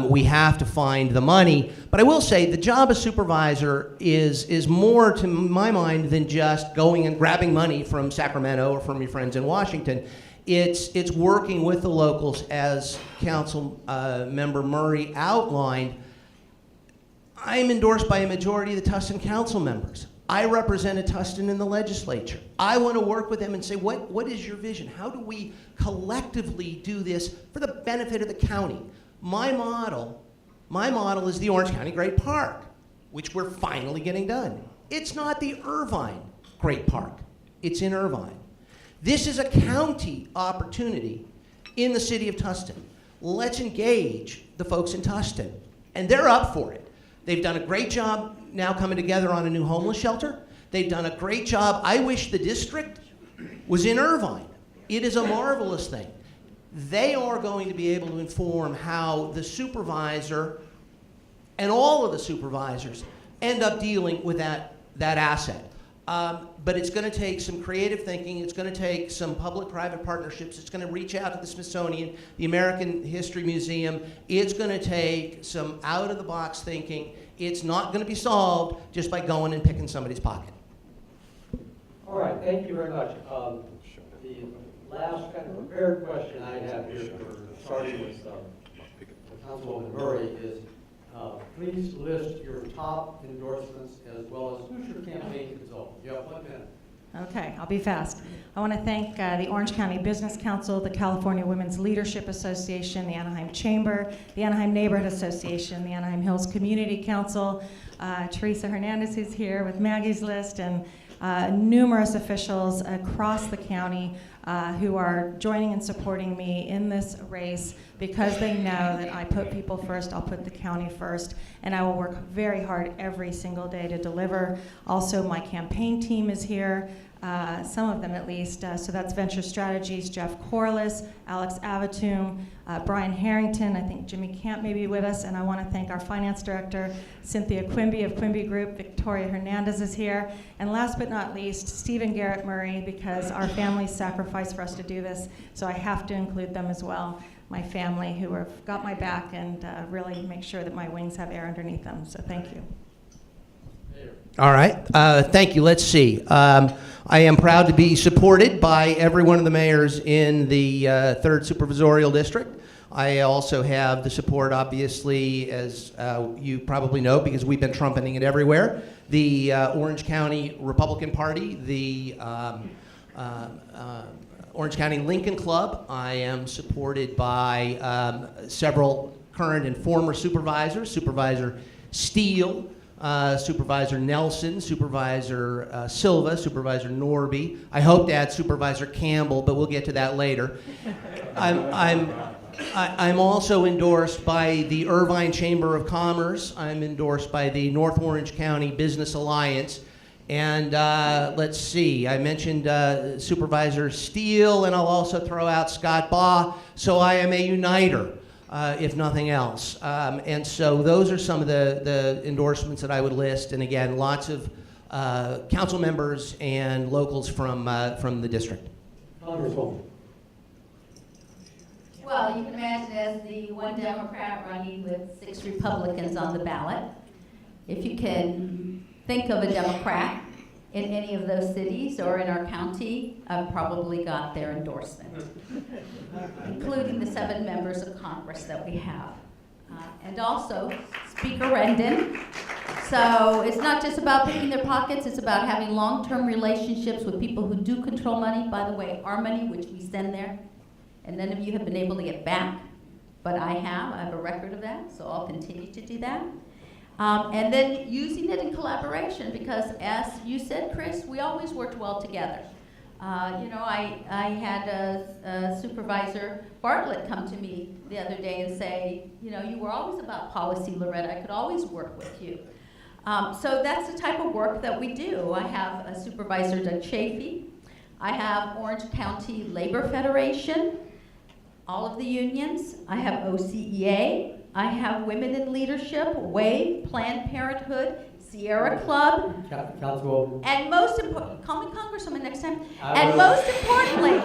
We have to find the money. But I will say the job of supervisor is more, to my mind, than just going and grabbing money from Sacramento or from your friends in Washington. It's working with the locals, as Council Member Murray outlined. I'm endorsed by a majority of the Tustin council members. I represented Tustin in the legislature. I want to work with them and say, what is your vision? How do we collectively do this for the benefit of the county? My model is the Orange County Great Park, which we're finally getting done. It's not the Irvine Great Park. It's in Irvine. This is a county opportunity in the city of Tustin. Let's engage the folks in Tustin. And they're up for it. They've done a great job now coming together on a new homeless shelter. They've done a great job. I wish the district was in Irvine. It is a marvelous thing. They are going to be able to inform how the supervisor and all of the supervisors end up dealing with that asset. But it's going to take some creative thinking. It's going to take some public-private partnerships. It's going to reach out to the Smithsonian, the American History Museum. It's going to take some out-of-the-box thinking. It's not going to be solved just by going and picking somebody's pocket. All right, thank you very much. The last kind of prepared question I have here for starting with Councilwoman Murray is, please list your top endorsements as well as who's your campaign consultant. You have 1 minute. Okay, I'll be fast. I want to thank the Orange County Business Council, the California Women's Leadership Association, the Anaheim Chamber, the Anaheim Neighborhood Association, the Anaheim Hills Community Council, Teresa Hernandez, who's here with Maggie's List, and numerous officials across the county who are joining and supporting me in this race because they know that I put people first, I'll put the county first, and I will work very hard every single day to deliver. Also, my campaign team is here. Some of them at least. So that's Venture Strategies, Jeff Corliss, Alex Avatum, Brian Harrington. I think Jimmy Camp may be with us, and I want to thank our finance director, Cynthia Quimby of Quimby Group. Victoria Hernandez is here. And last but not least, Stephen Garrett Murray, because our families sacrificed for us to do this, so I have to include them as well. My family who have got my back and really make sure that my wings have air underneath them. So thank you. All right. Thank you. Let's see. I am proud to be supported by every one of the mayors in the 3rd Supervisorial District. I also have the support, obviously, as you probably know, because we've been trumpeting it everywhere, the Orange County Republican Party, the Orange County Lincoln Club. I am supported by several current and former supervisors, Supervisor Steele, Supervisor Nelson, Supervisor Silva, Supervisor Norby. I hope to add Supervisor Campbell, but we'll get to that later. I'm also endorsed by the Irvine Chamber of Commerce. I'm endorsed by the North Orange County Business Alliance. And let's see, I mentioned Supervisor Steele, and I'll also throw out Scott Baugh. So I am a uniter. If nothing else. And so those are some of the endorsements that I would list. And again, lots of council members and locals from the district. Wonderful. Well, you can imagine as the one Democrat running with 6 Republicans on the ballot, if you can think of a Democrat in any of those cities or in our county, I've probably got their endorsement, including the 7 members of Congress that we have. And also Speaker Rendon. So it's not just about picking their pockets, it's about having long-term relationships with people who do control money. By the way, our money, which we send there, and none of you have been able to get back, but I have a record of that, so I'll continue to do that. And then using it in collaboration, because as you said, Chris, we always worked well together. I had Supervisor Bartlett come to me the other day and say, you were always about policy, Loretta. I could always work with you. So that's the type of work that we do. I have Supervisor Doug Chafee. I have Orange County Labor Federation, all of the unions. I have OCEA. I have Women in Leadership, WAVE, Planned Parenthood, Sierra Club, Councilwoman. and most important, call me Congresswoman next time. And most importantly,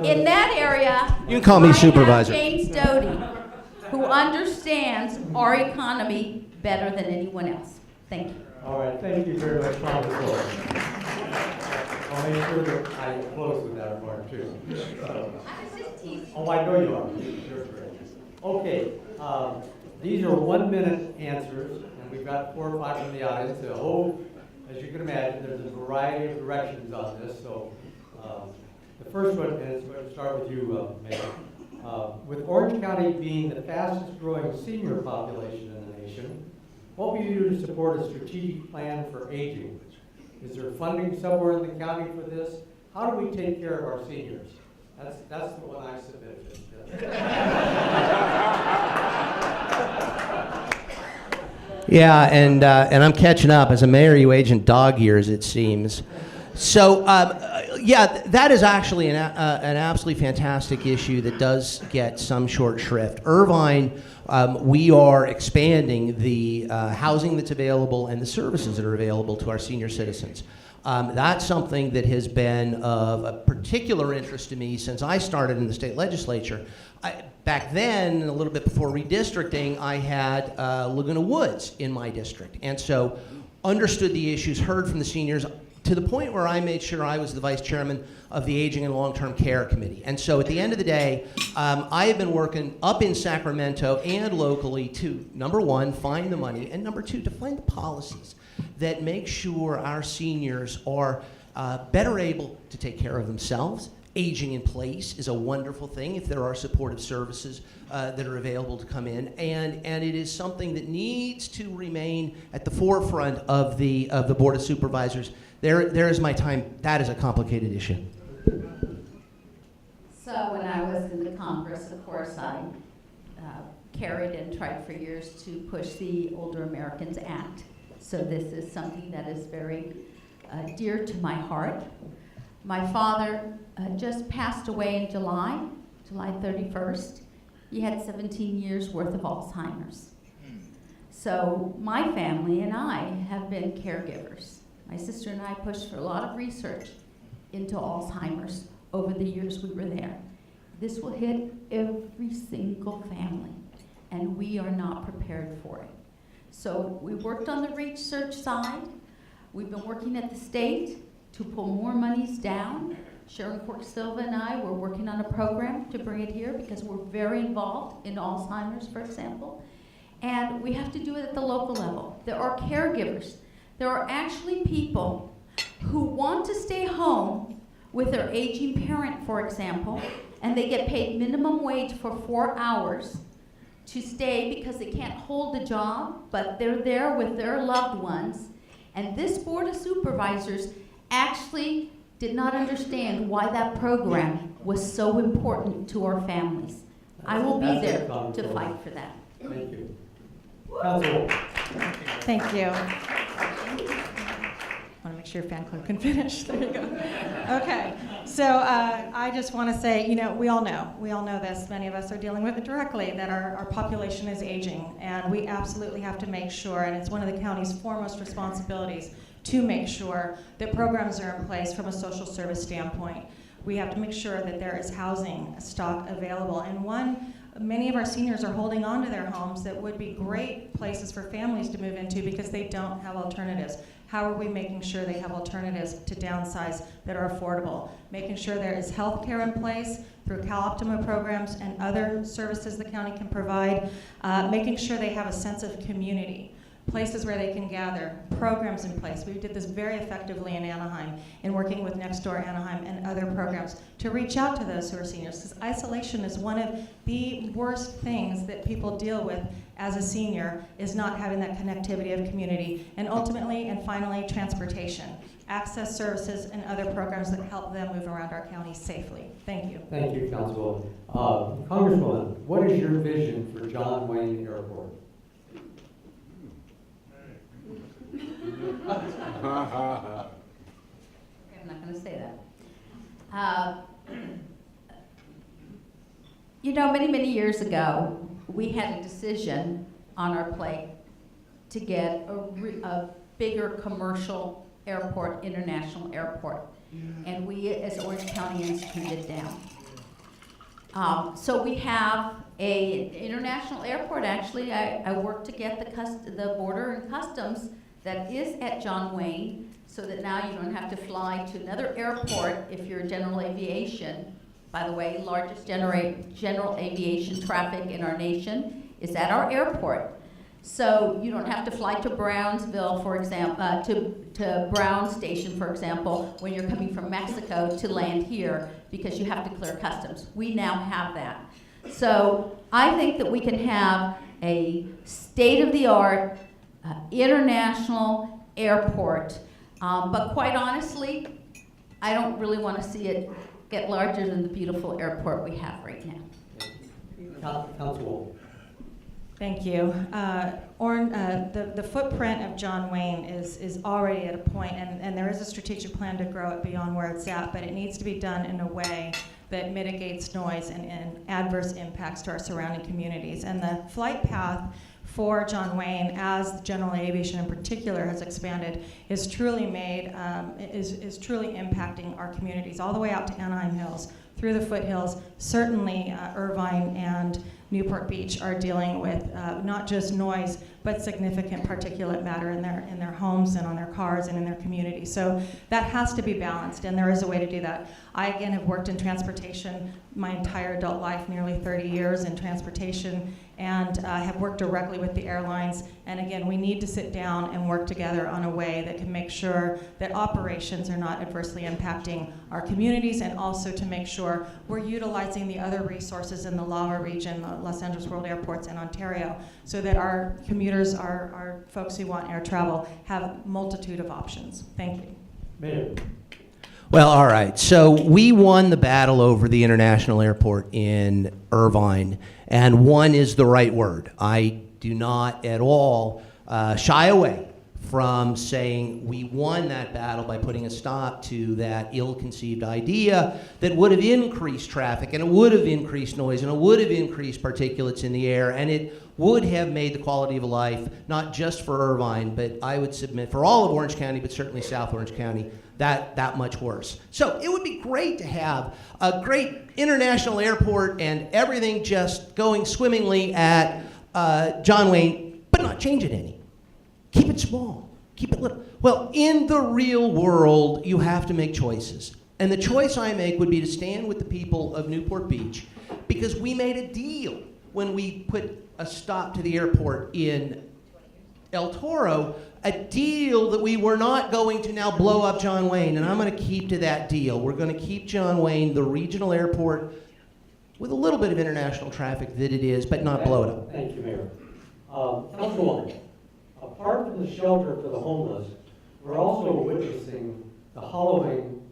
in that area, You can call me I have Supervisor. James Doty, who understands our economy better than anyone else. Thank you. All right, thank you very much, Congresswoman. I'll make sure that I close with that part too. I know you are. Sure. Okay, these are 1-minute answers, and we've got 4 or 5 in the audience. So, as you can imagine, there's a variety of directions on this. So, the first one is going to start with you, Mayor. With Orange County being the fastest growing senior population in the nation, what will you do to support a strategic plan for aging? Is there funding somewhere in the county for this? How do we take care of our seniors? That's the one I submitted. Yeah, and I'm catching up. As a mayor, you age in dog years, it seems. So, yeah, that is actually an absolutely fantastic issue that does get some short shrift. Irvine, we are expanding the housing that's available and the services that are available to our senior citizens. That's something that has been of a particular interest to me since I started in the state legislature. Back then, a little bit before redistricting, I had Laguna Woods in my district. And so understood the issues, heard from the seniors, to the point where I made sure I was the vice chairman of the Aging and Long-Term Care Committee. And so at the end of the day, I have been working up in Sacramento and locally to, number 1, find the money, and number 2, to find the policies that make sure our seniors are better able to take care of themselves aging in place is a wonderful thing if there are supportive services that are available to come in, and it is something that needs to remain at the forefront of the Board of Supervisors. There is my time. That is a complicated issue. So when I was in the Congress, of course, I carried and tried for years to push the Older Americans Act. So this is something that is very dear to my heart. My father just passed away in July 31st. He had 17 years worth of Alzheimer's. So my family and I have been caregivers. My sister and I pushed for a lot of research into Alzheimer's over the years we were there. This will hit every single family, and we are not prepared for it. So we worked on the research side. We've been working at the state to pull more monies down. Sharon Quirk Silva and I were working on a program to bring it here because we're very involved in Alzheimer's, for example. And we have to do it at the local level. There are caregivers. There are actually people who want to stay home with their aging parent, for example, and they get paid minimum wage for 4 hours to stay because they can't hold a job, but they're there with their loved ones. And this Board of Supervisors actually did not understand why that program was so important to our families. I will be there to fight for that. Thank you. Council. Thank you. I want to make sure your fan club can finish. There you go. Okay, so I just want to say, we all know this. Many of us are dealing with it directly, that our population is aging, and we absolutely have to make sure, and it's one of the county's foremost responsibilities, to make sure that programs are in place from a social service standpoint. We have to make sure that there is housing stock available, and many of our seniors are holding on to their homes that would be great places for families to move into because they don't have alternatives. How are we making sure they have alternatives to downsize that are affordable? Making sure there is health care in place through CalOptima programs and other services the county can provide. Making sure they have a sense of community, places where they can gather, programs in place. We did this very effectively in Anaheim in working with Next Door Anaheim and other programs to reach out to those who are seniors, because isolation is one of the worst things that people deal with as a senior, is not having that connectivity of community. And ultimately and finally, transportation, access services and other programs that help them move around our county safely. Thank you. Thank you, Councilwoman. Congresswoman, what is your vision for John Wayne Airport? I'm not going to say that. Many years ago, we had a decision on our plate to get a bigger commercial airport, international airport, and we, as Orange Countyans, turned it down. So we have an international airport. Actually, I worked to get the border and customs that is at John Wayne, so that now you don't have to fly to another airport if you're general aviation. By the way, largest general aviation traffic in our nation is at our airport. So you don't have to fly to Brownsville, for example, to Brown Station, for example, when you're coming from Mexico to land here, because you have to clear customs. We now have that. So I think that we can have a state-of-the-art international airport, but quite honestly, I don't really want to see it get larger than the beautiful airport we have right now. Councilwoman. Thank you. The footprint of John Wayne is already at a point, and there is a strategic plan to grow it beyond where it's at, but it needs to be done in a way that mitigates noise and adverse impacts to our surrounding communities. And the flight path for John Wayne, as general aviation in particular has expanded, is truly is truly impacting our communities all the way out to Anaheim Hills, through the foothills, certainly Irvine and Newport Beach are dealing with not just noise, but significant particulate matter in their homes and on their cars and in their community. So that has to be balanced, and there is a way to do that. I, again, have worked in transportation my entire adult life, nearly 30 years in transportation, and have worked directly with the airlines. And again, we need to sit down and work together on a way that can make sure that operations are not adversely impacting our communities, and also to make sure we're utilizing the other resources in the LAWA region, the Los Angeles World Airports and Ontario, so that our commuters, our folks who want air travel, have a multitude of options. Thank you. Mayor. Well, all right. So we won the battle over the international airport in Irvine, and won is the right word. I do not at all shy away from saying we won that battle by putting a stop to that ill-conceived idea that would have increased traffic, and it would have increased noise, and it would have increased particulates in the air, and it would have made the quality of life, not just for Irvine, but I would submit for all of Orange County, but certainly South Orange County, that much worse. So it would be great to have a great international airport and everything just going swimmingly at John Wayne, but not change it any. Keep it small, keep it little. Well, in the real world, you have to make choices. And the choice I make would be to stand with the people of Newport Beach, because we made a deal when we put a stop to the airport in El Toro, a deal that we were not going to now blow up John Wayne, and I'm going to keep to that deal. We're going to keep John Wayne the regional airport with a little bit of international traffic that it is, but not blow it up. Thank you, Mayor. Councilwoman, apart from the shelter for the homeless, we're also witnessing the hollowing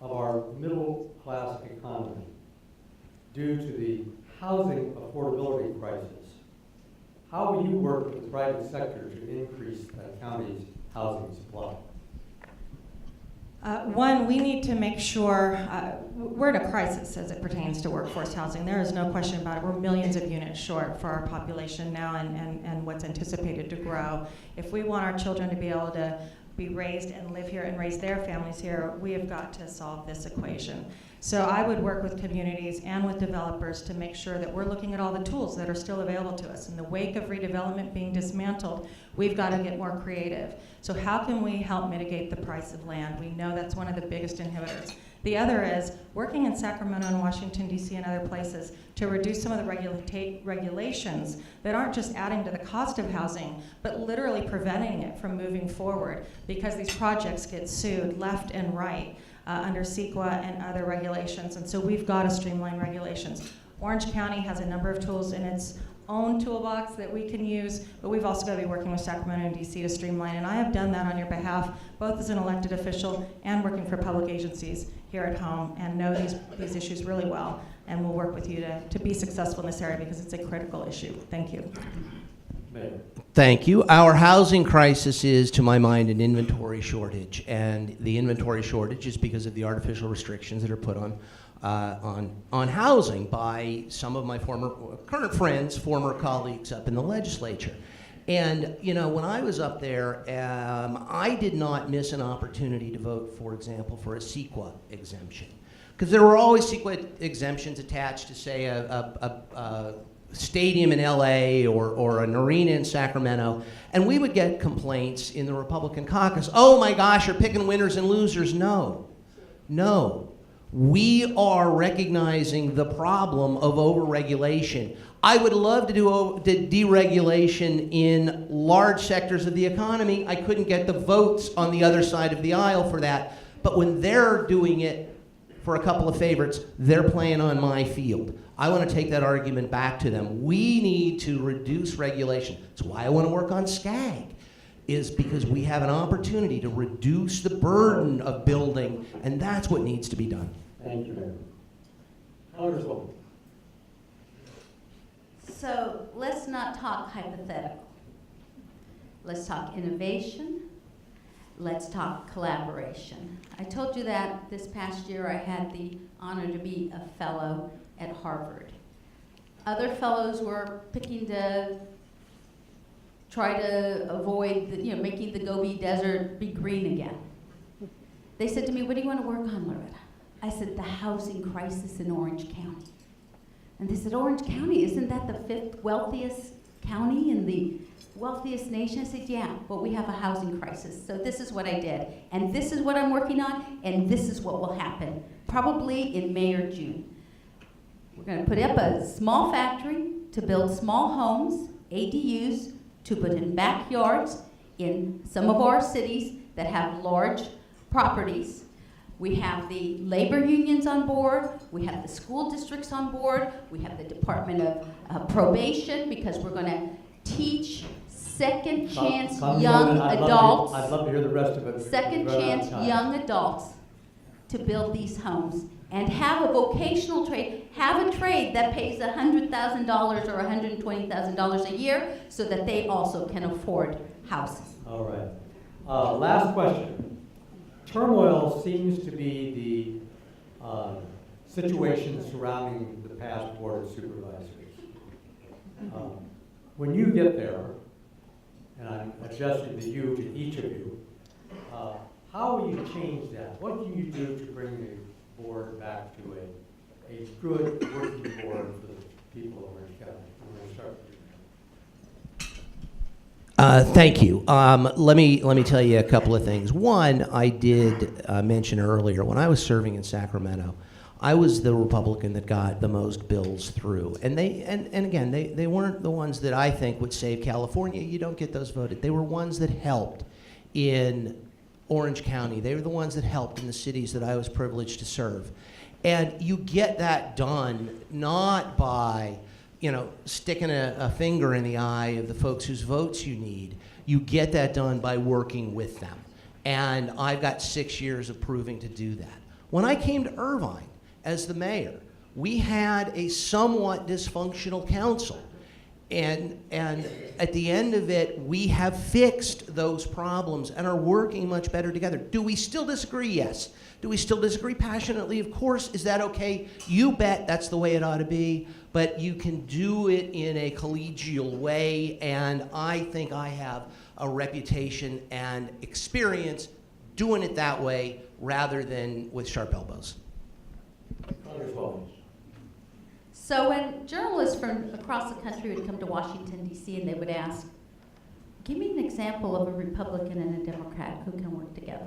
of our middle-class economy due to the housing affordability crisis. How will you work with the private sector to increase the county's housing supply? One, we need to make sure, we're in a crisis as it pertains to workforce housing. There is no question about it. We're millions of units short for our population now, and what's anticipated to grow. If we want our children to be able to be raised and live here and raise their families here, we have got to solve this equation. So I would work with communities and with developers to make sure that we're looking at all the tools that are still available to us. In the wake of redevelopment being dismantled, we've got to get more creative. So how can we help mitigate the price of land? We know that's one of the biggest inhibitors. The other is working in Sacramento and Washington, D.C. and other places to reduce some of the regulations that aren't just adding to the cost of housing, but literally preventing it from moving forward, because these projects get sued left and right under CEQA and other regulations. And so we've got to streamline regulations. Orange County has a number of tools in its own toolbox that we can use, but we've also got to be working with Sacramento and DC to streamline, and I have done that on your behalf, both as an elected official and working for public agencies here at home, and know these issues really well, and we'll work with you to be successful in this area, because it's a critical issue. Thank you. Mayor. Thank you. Our housing crisis is, to my mind, an inventory shortage, and the inventory shortage is because of the artificial restrictions that are put on housing by some of my current friends, former colleagues up in the legislature. And you know, when I was up there, I did not miss an opportunity to vote, for example, for a CEQA exemption, because there were always CEQA exemptions attached to, say, a stadium in LA or an arena in Sacramento, and we would get complaints in the Republican caucus, oh my gosh, you're picking winners and losers. No. We are recognizing the problem of overregulation. I would love to do deregulation in large sectors of the economy. I couldn't get the votes on the other side of the aisle for that, but when they're doing it for a couple of favorites, they're playing on my field. I want to take that argument back to them. We need to reduce regulation. That's why I want to work on SCAG, is because we have an opportunity to reduce the burden of building, and that's what needs to be done. Thank you, Mayor. Congresswoman. So let's not talk hypothetical. Let's talk innovation. Let's talk collaboration. I told you that this past year I had the honor to be a fellow at Harvard. Other fellows were picking to try to avoid making the Gobi Desert be green again. They said to me, what do you want to work on, Loretta? I said, the housing crisis in Orange County. And they said, Orange County, isn't that the 5th wealthiest county in the wealthiest nation? I said, yeah, but we have a housing crisis. So this is what I did. And this is what I'm working on, and this is what will happen, probably in May or June. We're going to put up a small factory to build small homes, ADUs, to put in backyards in some of our cities that have large properties. We have the labor unions on board, we have the school districts on board, we have the Department of Probation, because we're going to teach second chance young adults. I'd love to hear the rest of it. Second chance young adults to build these homes and have a vocational trade, have a trade that pays $100,000 or $120,000 a year so that they also can afford houses. All right. Last question. Turmoil seems to be the situation surrounding the past Board of Supervisors. When you get there, and I'm adjusting the you to each of you, how will you change that? What can you do to bring the board back to a good working board for the people of Orange County? I'm going to start with you. Thank you. Let me tell you a couple of things. One, I did mention earlier, when I was serving in Sacramento, I was the Republican that got the most bills through. And again, they weren't the ones that I think would save California. You don't get those voted. They were ones that helped in Orange County. They were the ones that helped in the cities that I was privileged to serve. And you get that done not by sticking a finger in the eye of the folks whose votes you need. You get that done by working with them. And I've got 6 years of proving to do that. When I came to Irvine as the mayor, we had a somewhat dysfunctional council. And at the end of it, we have fixed those problems and are working much better together. Do we still disagree? Yes. Do we still disagree passionately? Of course. Is that okay? You bet that's the way it ought to be. But you can do it in a collegial way, and I think I have a reputation and experience doing it that way rather than with sharp elbows. So when journalists from across the country would come to Washington, D.C., and they would ask, give me an example of a Republican and a Democrat who can work together.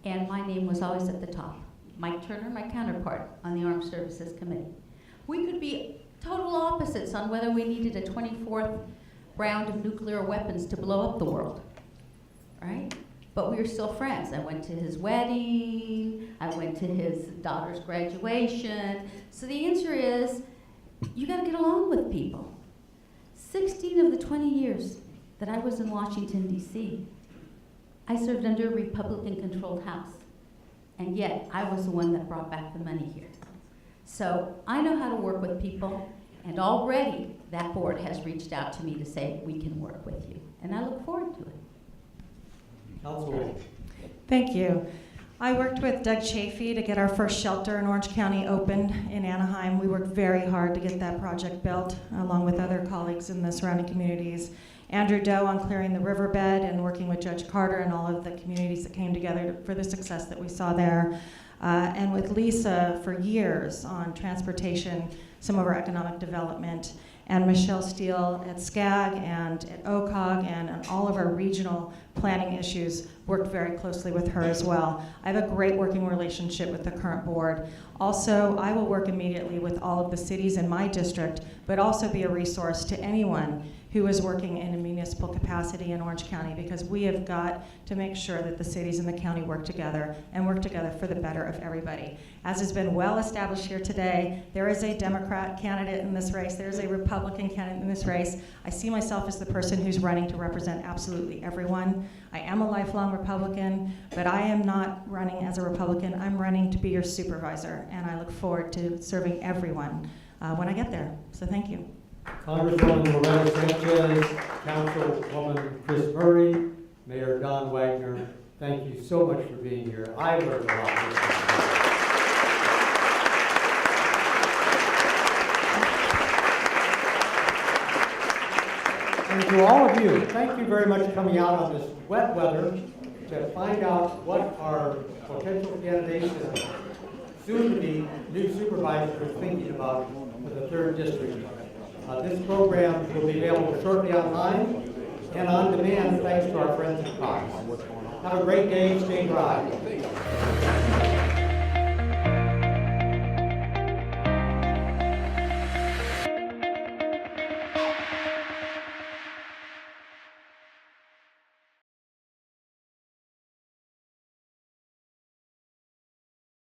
And my name was always at the top. Mike Turner, my counterpart on the Armed Services Committee. We could be total opposites on whether we needed a 24th round of nuclear weapons to blow up the world, right? But we were still friends. I went to his wedding, I went to his daughter's graduation. So the answer is, you gotta get along with people. 16 of the 20 years that I was in Washington, D.C., I served under a Republican-controlled House. And yet, I was the one that brought back the money here. So I know how to work with people, and already that board has reached out to me to say, we can work with you. And I look forward to it. Councilwoman. Thank you. I worked with Doug Chafee to get our first shelter in Orange County opened in Anaheim. We worked very hard to get that project built, along with other colleagues in the surrounding communities. Andrew Doe on clearing the riverbed and working with Judge Carter and all of the communities that came together for the success that we saw there. And with Lisa for years on transportation, some of our economic development, and Michelle Steele at SCAG and at OCOG and on all of our regional planning issues, worked very closely with her as well. I have a great working relationship with the current board. Also, I will work immediately with all of the cities in my district, but also be a resource to anyone who is working in a municipal capacity in Orange County, because we have got to make sure that the cities and the county work together and work together for the better of everybody. As has been well established here today, there is a Democrat candidate in this race, there's a Republican candidate in this race. I see myself as the person who's running to represent absolutely everyone. I am a lifelong Republican, but I am not running as a Republican, I'm running to be your supervisor, and I look forward to serving everyone when I get there, so thank you. Congresswoman Loretta Sanchez, Councilwoman Chris Murray, Mayor Don Wagner, thank you so much for being here. I learned a lot this morning. And to all of you, thank you very much for coming out on this wet weather to find out what our potential candidates and soon-to-be new supervisor is thinking about for the 3rd District. This program will be available shortly online and on demand thanks to our friends at Cox. Have a great day, stay dry.